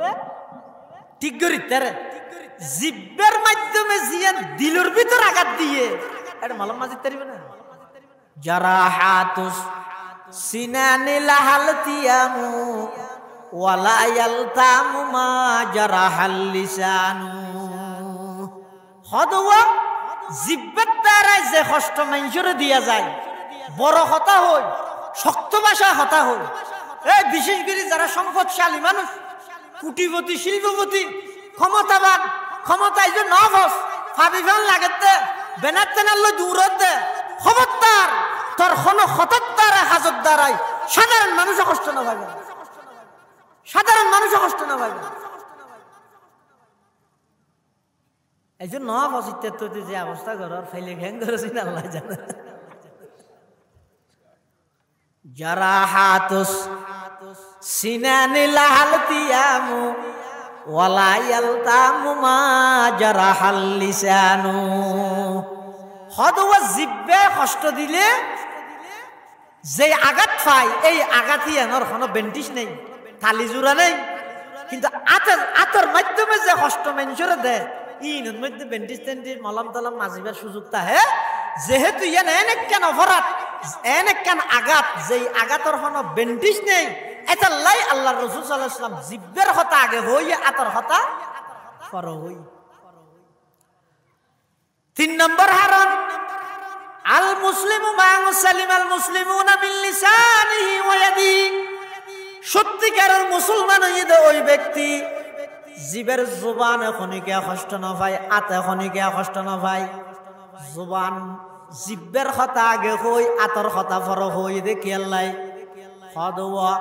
ঠিক করিতে জিব্বের মাধ্যমে জিয়ান দিলের ভিতর আঘাত দিয়ে এটা মলম মাঝিতে পারিবে না। যারা হাতুস সিনানি লাহাল তিয়ামু ওয়ালা ইয়ালতামু মা জারাহাল লিসানু। হদওয়া জিব্বের দ্বারা যে কষ্ট মানুষের দিয়া যায় বড় হতা হই শক্ত ভাষা হতা হই। এই বিশেষ করে যারা সম্পদশালী মানুষ কুটিপতি শিল্পপতি ক্ষমতাবান ক্ষমতায় যে নভস ফাবিফান লাগেতে বেনার তেনাল দূরত দে খবরদার তোর কোনো হঠাৎ দ্বারা হাজত দ্বারাই সাধারণ মানুষও কষ্ট না পাবে, সাধারণ মানুষও কষ্ট না পাবে। এই যে নভস ইত্যাদি যে অবস্থা করার ফাইলে ঘ্যাং করেছেন আল্লাহ জানে। যারা হাতুস সিনানি লাহাল তিয়ামু ওয়ালা ইয়ালতামু মা জারাহাল লিসানু। হদওয়া জিব্বে কষ্ট দিলে যে আঘাত পায় এই আঘাতই এনার কোনো বেন্টিস নেই থালি জোড়া নেই, কিন্তু আতর মাধ্যমে যে কষ্ট মানুষের দেয় ইনের মধ্যে বেন্টিস টেন্টিস মলম তলম মাজিবার সুযোগ তাহে যেহেতু ইয়ান এনে কেন অপরাধ এনে কেন আঘাত যেই আঘাতর কোনো বেন্টিস নেই এটা লাই আল্লাহ রাসূল সাল্লাল্লাহু আলাইহি ওয়াসাল্লাম জিব্বের হতা আগে হই আতর হতা পরে হই। তিন নম্বর হারাম আল মুসলিমু মান সালিমাল মুসলিমুনা মিন লিসানিহি ওয়া ইয়াদিহি। সত্যিকারের মুসলমান হইতে ওই ব্যক্তি জিবের জবান খনিকে কষ্ট না পায় আতে খনিকে কষ্ট না পায়। জবান জিব্বের কথা আগে হই আতর কথা পরে হই দেখি আল্লাহ হদওয়া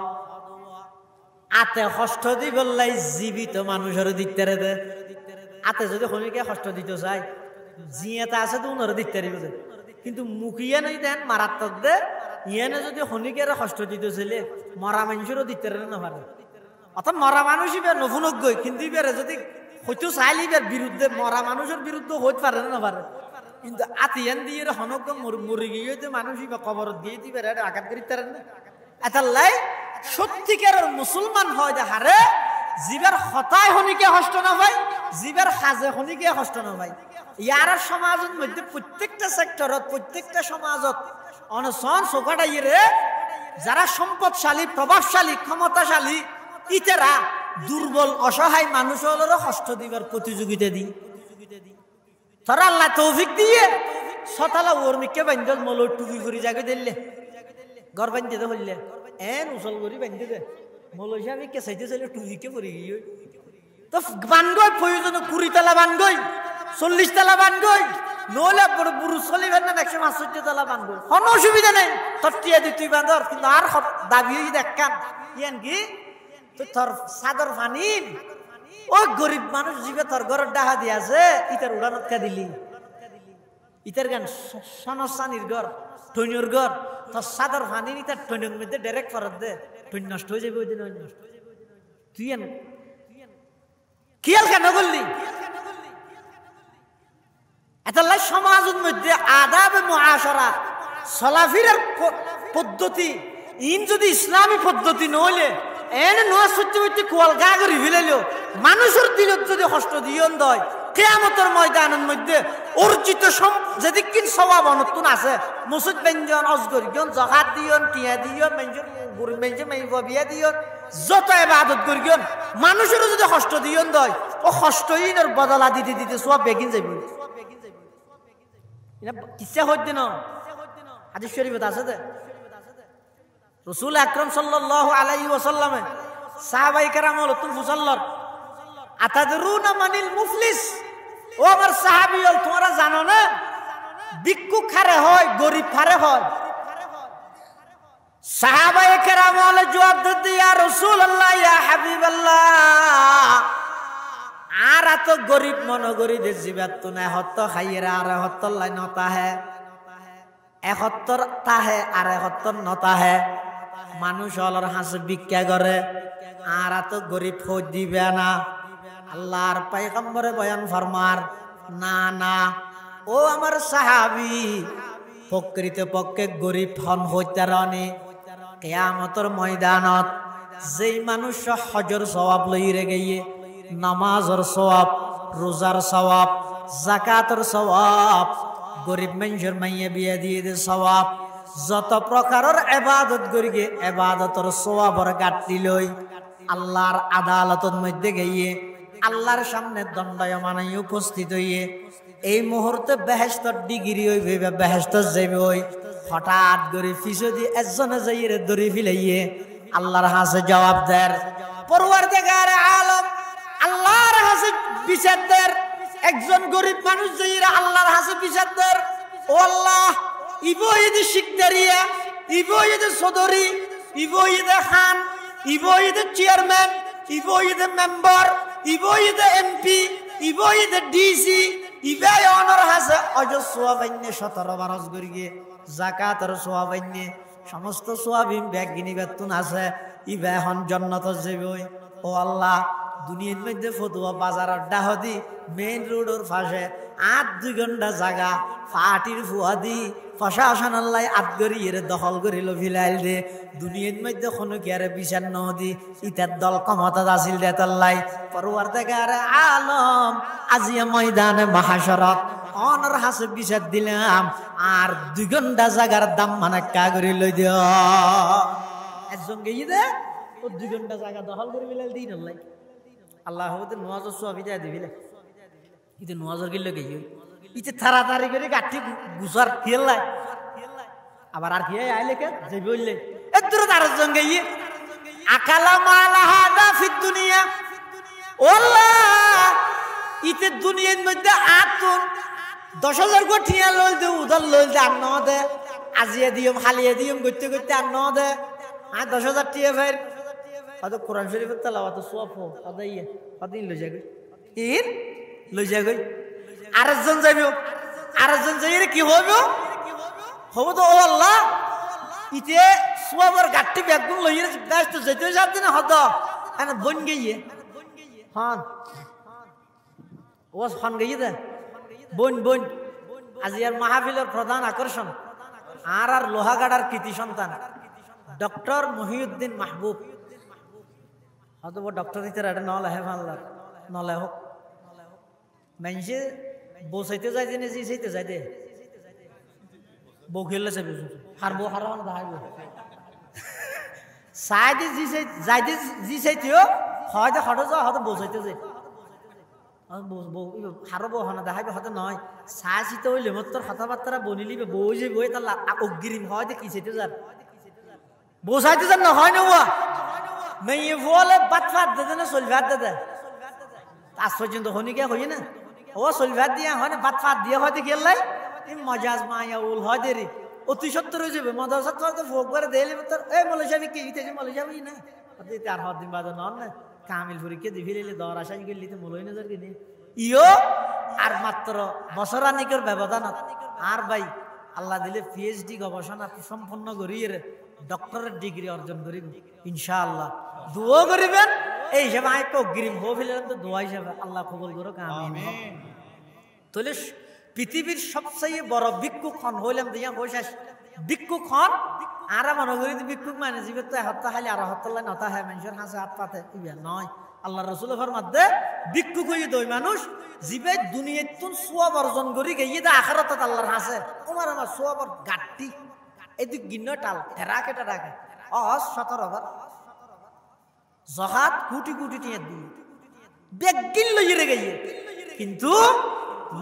আতে কষ্ট দিবলাই জীবিত মানুষের দিতে রে। আতে যদি খনিকে কষ্ট দিতে চায় জিয়াতে আছে তো উনার দিতে পারিব, কিন্তু মুখিয়ে নাই দেন মারাত্মক দে ইয়ানে যদি খনিকের কষ্ট দিতে ছিলে মরা মানুষেরও দিতে না পারে। অর্থাৎ মরা মানুষই বের নফুনজ্ঞ, কিন্তু বেড়ে যদি হয়তো চাইলে বের বিরুদ্ধে মরা মানুষের বিরুদ্ধে হইতে পারে না পারে, কিন্তু আতিয়ান দিয়ে হনজ্ঞ মরি গিয়ে মানুষই বা কবরত দিয়ে দিবে আঘাত করিতে পারে না। এটা লাই সত্যিকারের মুসলমান হয় হারে জীবের হতায় খনিকে কষ্ট না পায় জীবের সাজে খনিকে কষ্ট না পায়। ইয়ার সমাজের মধ্যে প্রত্যেকটা সেক্টরত প্রত্যেকটা সমাজত অনশন চোখাটাইয়ে যারা সম্পদশালী প্রভাবশালী ক্ষমতাশালী ইতেরা দুর্বল অসহায় মানুষেরও কষ্ট দিবার প্রতিযোগিতা দি তারা আল্লাহ তৌফিক দিয়ে সতালা ওর মিকে বান্ধল মল টুপি করে জাগে দিলে ঘর বান্ধে দে হইলে এন উসল করি বান্ধে দে মলসা আমি কে চাইতে চাইলে টুপিকে পরে গিয়ে তো বানগই প্রয়োজন 20 তলা বানগই 40 তলা বানগই নহলে বড় বুড়ো চলিবেন না 165 তলা বানগই কোনো অসুবিধা নেই তোর টিয়া দি তুই বান্ধর, কিন্তু আর দাবি দেখান ইয়ান কি তো তোর সাদর ফানিন ওই গরিব মানুষ জীবে তোর ঘরের ডাহা দিয়াছে ইতার উড়ানত কা দিলি ইতার গান সনসানির ঘর টৈনর ঘর তোর সাদর ফানিন ইতার টৈনের মধ্যে ডাইরেক্ট ফরত দে টৈন নষ্ট হয়ে যাবে ওই দিন তুই কি কেন বললি। এটাল্লাই সমাজের মধ্যে আদাব মুআশারাত চলাফেরার পদ্ধতি ইন যদি ইসলামী পদ্ধতি নহলে এনে নোয়া সত্যি সত্যি কোয়াল গা করে ফেলাইল মানুষের দিলত যদি কষ্ট দিয়ন দয় কিয়ামতের ময়দানের মধ্যে অর্জিত যেদিকিন সওয়াব অনতুন আছে মসজিদ ব্যঞ্জন অজগর গিয়ন জাকাত দিয়ন টিয়া দিয়ন মেঞ্জন গরিব মেঞ্জন মেইব বিয়া দিয়ন যত ইবাদত করি গিয়ন মানুষেরও যদি কষ্ট দিয়ন দয় ও কষ্টহীনের বদলা দিতে দিতে সব বেগিন যাইব। কিসা হইতে না হাদিস শরীফত আছে দে রাসূল আকরাম সাল্লাল্লাহু আলাইহি ওয়াসাল্লামে সাহাবাই কেরাম হলো তুমি ফুসল্লর আতাদরুনা মানিল মুফলিস, ও আমার সাহাবী হল তোমরা জানো না ভিক্ষুক খারে হয় গরিব খারে হয়? সাহাবায়ে কেরাম হলে জবাব দিতে ইয়া রাসূলুল্লাহ ইয়া হাবিবাল্লাহ, আর এত গরিব মনগরি দে জিবাত তো না হত খাইরা আর হত লাই নতা হে 71 তাহে আর 71 নতা হে। মানুষ হলর হাসে ভিক্ষা করে আর এত গরিব খোঁজ দিবে না। আল্লাহর পয়গম্বরে বয়ান ফরমার না না ও আমার সাহাবী, প্রকৃত পক্ষে গরিব হন হইতে রানি কিয়ামতের ময়দানত যেই মানুষ হজর সওয়াব লইরে গিয়ে নামাজের সওয়াব, রোজার সওয়াব, যাকাতের সওয়াব, গরিব মানুষের মাইয়া বিয়া দিয়ে দে সওয়াব, যত প্রকারের ইবাদত করিগে ইবাদতের সওয়াবর গাঁটটি লই আল্লাহর আদালতের মধ্যে গিয়ে আল্লাহর সামনে দণ্ডায়মানে উপস্থিত হইয়ে এই মুহূর্তে বেহেশতর ডিগ্রি হইবে বা বেহেশতর যাইবে ওই হঠাৎ করে ফিসদি একজনে যাইয়ে দড়ি ফিলাইয়ে আল্লাহর হাসে জবাব দেয় পরওয়ারদিগার আলম, আল্লাহর হাসে বিচার দেয়। একজন গরিব মানুষ যাইয়ে আল্লাহর হাসে বিচার দেয়, ও আল্লাহ ইবো ইদে শিকদারিয়া, ইবো ইদে সদরি, ইবো ইদে খান, ইবো ইদে চেয়ারম্যান, ইবো ইদে মেম্বার, ইবো ইদে এমপি, ইবো ইদে ডিসি, ইবাই অনর হাসে অজ সোয়াবাইন্যে 17 বারস গরিয়ে যাকাতের সোয়াবাইন্যে সমস্ত সোয়াবিন ব্যাগ গিনি বেতন আছে ইবা এখন জান্নাত যাবে। ও আল্লাহ দুনিয়ার মধ্যে ফতুয়া বাজারের ডাহদি মেইন রোডের পাশে 8-2 ঘন্টা জায়গা ফাটির ফুয়াদি প্রশাসন আল্লাহ আদগরিয়ে দখল করিল ফিলাইল দে। দুনিয়ার মধ্যে কোনো কি আরে বিচার নহদি ইতার দল ক্ষমতা আসিল দে তাল্লাই পরওয়ারদিগার আলম আজিয়া ময়দানে মাহাশরত অনর হাসে বিচার দিলাম আর 2 ঘন্টা জায়গার দাম মানে কা করে লই দিও। একজন গিয়ে দে ও 2 ঘন্টা জায়গা দখল করে ফিলাইল দিন আল্লাহ আল্লাহ হতে নওয়াজর সোয়াবি দেয়া দিবিলে ইতে নওয়াজর গিল্লে গিয়ে ইতে তাড়াতাড়ি করে গাঠি গুছার খেললাই আবার আর কি আইলে কে যে বললে এদুর আরেকজন গিয়ে আকালা মালা হাদা ফিদ দুনিয়া, ও আল্লাহ ইতে দুনিয়ার মধ্যে আতুন 10,000 কোটিয়া লইল দে উদার লইল দে আর ন দে আজিয়া দিয়ম হালিয়া দিয়ম করতে করতে আর ন দে আর 10,000 টিয়া ফের হয়তো কোরআন শরীফের তেলাওয়াত সোয়াব হো আদাইয়া আদিন লই যাবে ইন লই যাবে। আরেকজন যাইব, আরেকজন যাইরে কি হবে হবো তো ও আল্লাহ ইতে সোয়াবের গাঠটি ব্যাগুন লইয়ে ব্যস্ত যেতে যাতে না হদ এনে বন গিয়ে হন ও হন গিয়ে দে বন বন আজি আর মাহফিলের প্রধান আকর্ষণ আর লোহাগাড়ার কৃতি সন্তান ডক্টর মহিউদ্দিন মাহবুব হয়তো ডক্টর হিতে এটা নলে হে ভাল্লার নলে হোক মানুষে বসাইতে যাই যে জি সেইতে যাই দে বউ খেললে চাবি হার বউ হারা দেখাইব চাই দি জি চাই যাই দি জি চাইতেও হয়তো হঠাৎ যাওয়া হয়তো বসাইতে যাই হারো বউ হনা দেখাইবে হয়তো নয় চাই চিতে হইলে মোর তোর কথাবার্তা বনিলিবে বউ যে বই তার অগ্রিম হয়তো কি চাইতে যান বসাইতে যান না হয় না মেয়ে বলে বাত ফাত দে না চল ভাত দে আজ পর্যন্ত হনি কে হই না ও চল ভাত দিয়া হয় না বাত ফাত দিয়ে হয়তো খেললাই মজাজ মায়া উল হয় দেরি অতি সত্তর হয়ে যাবে মদারসা তো ভোগ করে দেলে তোর এই মলে যাবি কি ইতে মলে যাবি না আর হদিন বাদ নন না কামিল ফুরিকে দিভিলে দর আশাই গেলি তো মলই নজর কিনে ইও আর মাত্র বছরানিকের ব্যবধান আর ভাই আল্লাহ দিলে পিএইচডি গবেষণা সম্পন্ন করিয়ে ডক্টরের ডিগ্রি অর্জন করিব ইনশাআল্লাহ দোয়া করিবেন এই হিসাবে আমি তো অগ্রিম হো ফেলেন তো দোয়া হিসাবে আল্লাহ কবুল করুক আমিন। তাহলে পৃথিবীর সবচেয়ে বড় ভিক্ষুক খন হইলাম দিয়া বৈশাস ভিক্ষুক খন আর মনে করি ভিক্ষুক মানে জীবের তো হত্যা খালি আর হত্যা নতা হয় মানুষের হাসে হাত পাতে ইয়া নয় আল্লাহ রসুল মধ্যে ভিক্ষুক হয়ে দই মানুষ জীবে দুনিয়াতুন সোয়াব অর্জন করি গিয়ে দে আখারত আল্লাহর হাসে তোমার আমার সোয়াবর গাঠটি এই দুই গিন্ন টাল ঠেরাকে টেরাকে 17 বার জহাত কোটি কোটি টিয়া দিয়ে বেগিন লইয়ে গিয়ে কিন্তু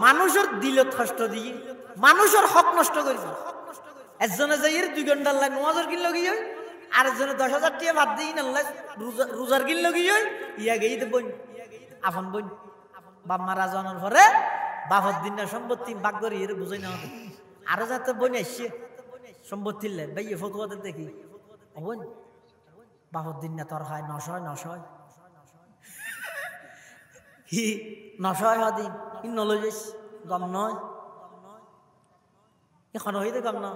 মানুষের দিল কষ্ট দিয়ে মানুষের হক নষ্ট করি একজনে যাই 2 ঘন্টার লাইন নজর কিনল গিয়ে আরেকজনে 10,000 টাকা ভাত দিই না রোজার গিল লগিয়ে ইয়া গেই তো বোন আপন বোন বাপ মারা জানার পরে বাপর দিন না সম্পত্তি বাগ করি এর বুঝাই না আরো যাতে বোন আসছে সম্পত্তি ভাই ফতুয়াতে দেখি বোন বাপর দিন না তোর হয় 900 কি 900 হদিন ইন নলজিস গম নয় এখন হইতে গম না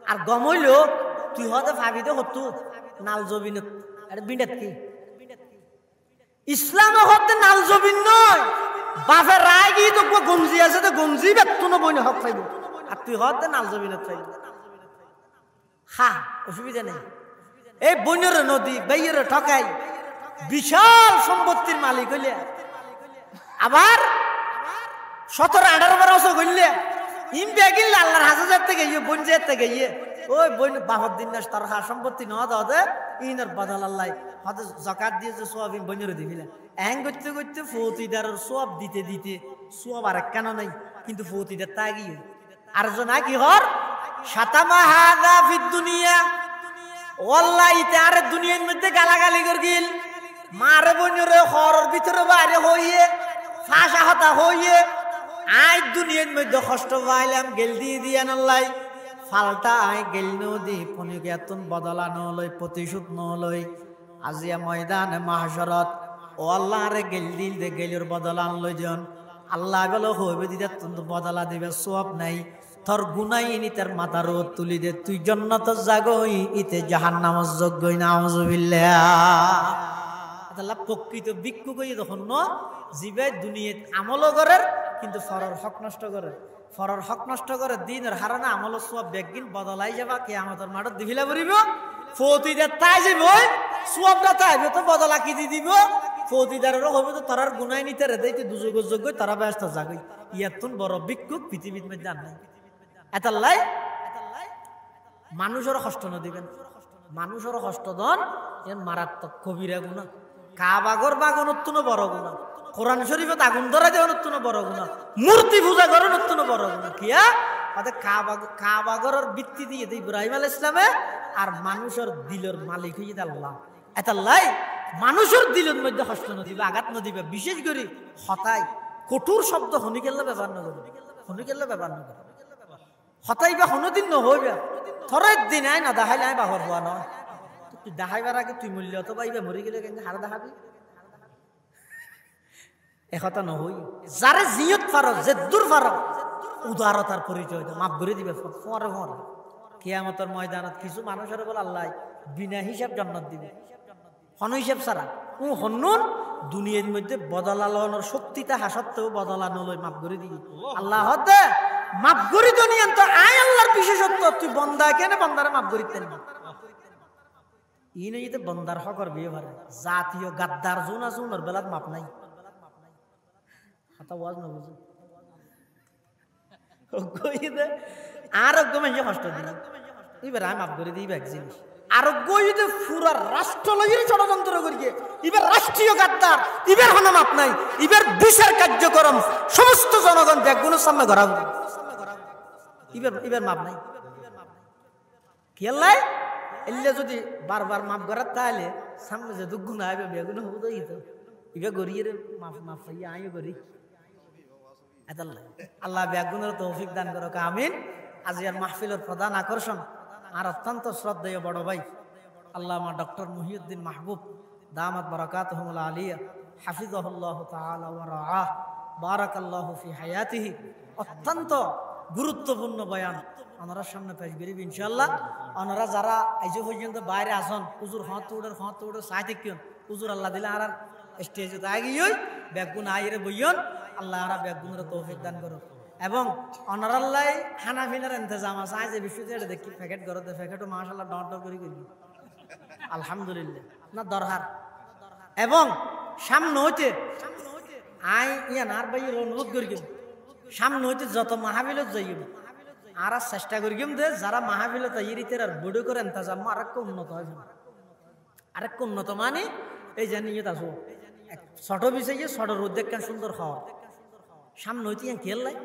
আর গম হইল তুই হতে ভাবিতে হতো নাল জবিন আরে বিন্ডাত কি ইসলাম হতে নাল জবিন নয় বাপের রায় গিয়ে তো গঞ্জি আছে তো গঞ্জি বেতন বইনে হক পাইব আর তুই হতে নাল জবিনত পাইব হা অসুবিধা নেই এই বইনের নদী বাইয়ের ঠকাই বিশাল সম্পত্তির মালিক হইলে আবার 17-18 বছর হইলে ইম বেগিল আল্লাহর হাজার থেকে ইয়ে বোন যে থেকে ইয়ে ওই বোন বাহর দিন না তার সম্পত্তি ন দাদে ইনার বদল আল্লাহ হতে জাকাত দিয়ে যে সওয়াব বইনের দিবিলা এং করতে করতে ফৌতিদারের সওয়াব দিতে দিতে সওয়াব আর কেন নাই কিন্তু ফৌতিদার তাগি আর জনা কি হর শাতামা হাযা ফিদ দুনিয়া ওয়াল্লাহি তার দুনিয়ার মধ্যে গালাগালি করগিল মারে বইনের ঘরের ভিতরে বাইরে হইয়ে ফাঁসা হতা হইয়ে আই দুনিয়ার মধ্যে কষ্ট পাইলাম গেল দিয়ে দিয়ান আল্লাহ ফালতা আই গেল নদী পনিকে এতন বদলা নলই প্রতিশোধ নলই আজিয়া ময়দানে মাহশরত ও আল্লাহ রে গেল দিল দে গেলের বদলা আনলই জন আল্লাহ বলো হইবে দিতে তন্ত বদলা দিবে সওয়াব নাই তোর গুনাই ইনি তার মাথার রোদ তুলি দে তুই জান্নাত জাগই ইতে জাহান্নামে যোগ্যই নাউযুবিল্লাহ আল্লাহ প্রকৃত ভিক্ষু কই তখন ন জিবে দুনিয়াত আমল করে কিন্তু ফরর হক নষ্ট করে ফরর হক নষ্ট করে দিনের হারানা আমল সওয়াব বেগিন বদলাই যাবা কিয়ামতের মাঠে দিবিলা পড়িব ফৌতিদার তাই যাব সওয়াবটা তাইবে তো বদলা কি দি দিব ফৌতিদারেরও হবে তো তারার গুনাহ নিতে রে দেইতে দুজগের যোগ্য তারা ব্যস্ত জাগই ইয়াতুন বড় ভিক্ষু পৃথিবীর মধ্যে আর নাই এতাল্লাই মানুষের কষ্ট ন দিবেন মানুষের কষ্ট দন এর মারাত্মক কবিরা গুনাহ কাবাগর বাগনত্তুন বড় গুনাহ কোরআন শরীফে আগুন ধরা দেওয়ার নতুন বড় গুনাহ মূর্তি পূজা করার নতুন বড় গুনাহ কিয়া আদে কাবাগরের ভিত্তি দিয়ে ইব্রাহিম আলাইহিস সালামে আর মানুষের দিলের মালিক হইছে আল্লাহ এতাল্লাই মানুষের দিলের মধ্যে কষ্ট ন দিবে আঘাত ন দিবে বিশেষ করে হতাই কঠোর শব্দ হনি গেলে ব্যবহার ন করবে হনি গেলে ব্যবহার ন করবে হতাই বা কোনোদিন নহইবে থরের দিন আই না দেখাইলে আই বাহর হওয়া নয় তুই দেখাইবার আগে তুই মূল্য তো পাইবে মরি গেলে কেন হার দেখাবি একথা নহই যারে জিয়ত ফার জেদ্দুর ফার উদারতার পরিচয় মাফ করে দিবে ফরে ফরে কিয়ামতের ময়দানত কিছু মানুষের বলে আল্লাহ বিনা হিসাব জান্নাত দিবে হন হিসাব ছাড়া ও হন্নুন দুনিয়ার মধ্যে বদলানোর শক্তিটা হাসত্তেও বদলানো লই মাফ করে দিবি আল্লাহ হতে মাফ করে দুনিয়ান তো আয় আল্লাহর বিশেষত্ব তুই বন্দা কেন বন্দারে মাফ করিতেন না ই নই তো বন্দার হকর বিয়ে ভারে জাতীয় গাদ্দার জোন আছে ওনার বেলাত মাপ নাই হাতা ওয়াজ না বুঝো আরোগ্য মানুষ কষ্ট দিল এবার আমি মাফ করে দিই এক জিনিস আরোগ্য যদি পুরা রাষ্ট্র লইয়ের ষড়যন্ত্র করিয়ে এবার রাষ্ট্রীয় গাদ্দার এবার হন মাপ নাই এবার বিচার কার্যক্রম সমস্ত জনগণ ব্যাগগুলোর সামনে ঘরাব এবার মাপ নাই খেয়াল এলে যদি বারবার মাফ করার তাহলে সামনে যে দুগুণ আইবে বেগুন হবো তো ইবে গড়িয়ে মাফ মাফ পাইয়া আমিও করি আল্লাহ বেগুনের তৌফিক দান করো আমিন আজিয়ার মাহফিলের প্রধান আকর্ষণ আর অত্যন্ত শ্রদ্ধেয় বড় ভাই আল্লামা ডক্টর মুহিউদ্দিন মাহবুব দামাত বারাকাতুহুল আলিয়া হাফিজাহুল্লাহ তাআলা ওয়া রাআহ বারাকাল্লাহু ফি হায়াতিহি অত্যন্ত গুরুত্বপূর্ণ বয়ান ওনারা সামনে পেশ করিব ইনশাআল্লাহ ওনারা যারা আইজ পর্যন্ত বাইরে আসন হুজুর হাত উড়ে চাই থাকিন হুজুর আল্লাহ দিলে আর স্টেজে আগিয়ে বেগুন আইরে বইয়ন আল্লাহ আর বেগুনের তৌফিক দান করো এবং অনারাল্লাই খানা পিনার ইন্তজাম আছে আজ বিশ্ববিদ্যালয় দেখি প্যাকেট করতে প্যাকেটও মাশাআল্লাহ ডট করে করি আলহামদুলিল্লাহ না দরকার এবং সামনে হইতে আই ইয়ান আর ভাই অনুরোধ করি সামনে হইতে যত মাহফিলত যাইব আর চেষ্টা করি দে যারা মাহফিলত ইরিতের আর বড় করে ইন্তজাম আরেকটু উন্নত হয় আরেকটু উন্নত মানে এই জানি আসো ছোট বিষয় ছোট রোদ দেখেন সুন্দর খাওয়া সামনে হইতে খেয়াল নাই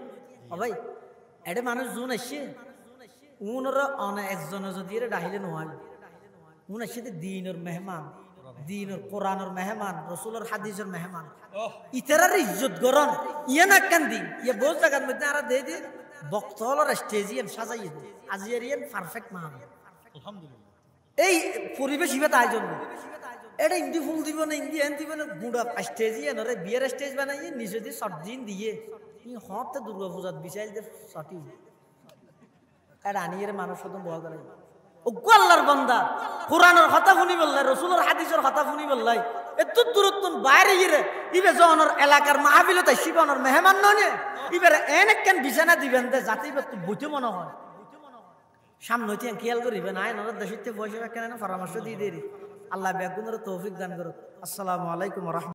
ও ভাই এটা মানুষ জুন আসছে উনরা অনেক একজনে যদি ডাহিলে নহয় উনার সাথে দিনের মেহমান, দিনের কোরআনের মেহমান, রসুলের হাদিসের মেহমান, ইতারার ইজ্জত গরম ইয়ে না কান্দি ইয়ে বহু জায়গার মধ্যে আর দিয়ে দিয়ে বক্তহলের স্টেজিয়ান সাজাইয়ে দেয় আজিয়ারিয়ান পারফেক্ট মাহাবি। এই পরিবেশ ইবে তাই জন্য এটা ইন্দি ফুল দিব না, ইন্দি এন দিব না, গুঁড়া স্টেজিয়ান ওরে বিয়ের স্টেজ বানাইয়ে নিচে দিয়ে শর্ট দিন দিয়ে হতে দুর্গা পূজাত বিচাইল যে সটি এটা আনিয়ে মানুষ শুধু বহা করে ওগো আল্লাহর বান্দা কোরআনের কথা শুনি বললাই, রসুলের হাদিসের কথা শুনি বললাই, এত দূরত্ব বাইরে গিয়ে ইবে জনের এলাকার মাহফিলত শিবনের মেহমান নয় ইবার এনে কেন বিছানা দিবেন দে যাতে এবার তো বইতে মনে হয় সামনে হইতে খেয়াল করিবেন আয় নর দেশে পয়সা কেন পরামর্শ দিয়ে দেরি। আল্লাহ বেগুনের তৌফিক দান করুক। আসসালামু আলাইকুম ওয়া রাহমাতুল্লাহ।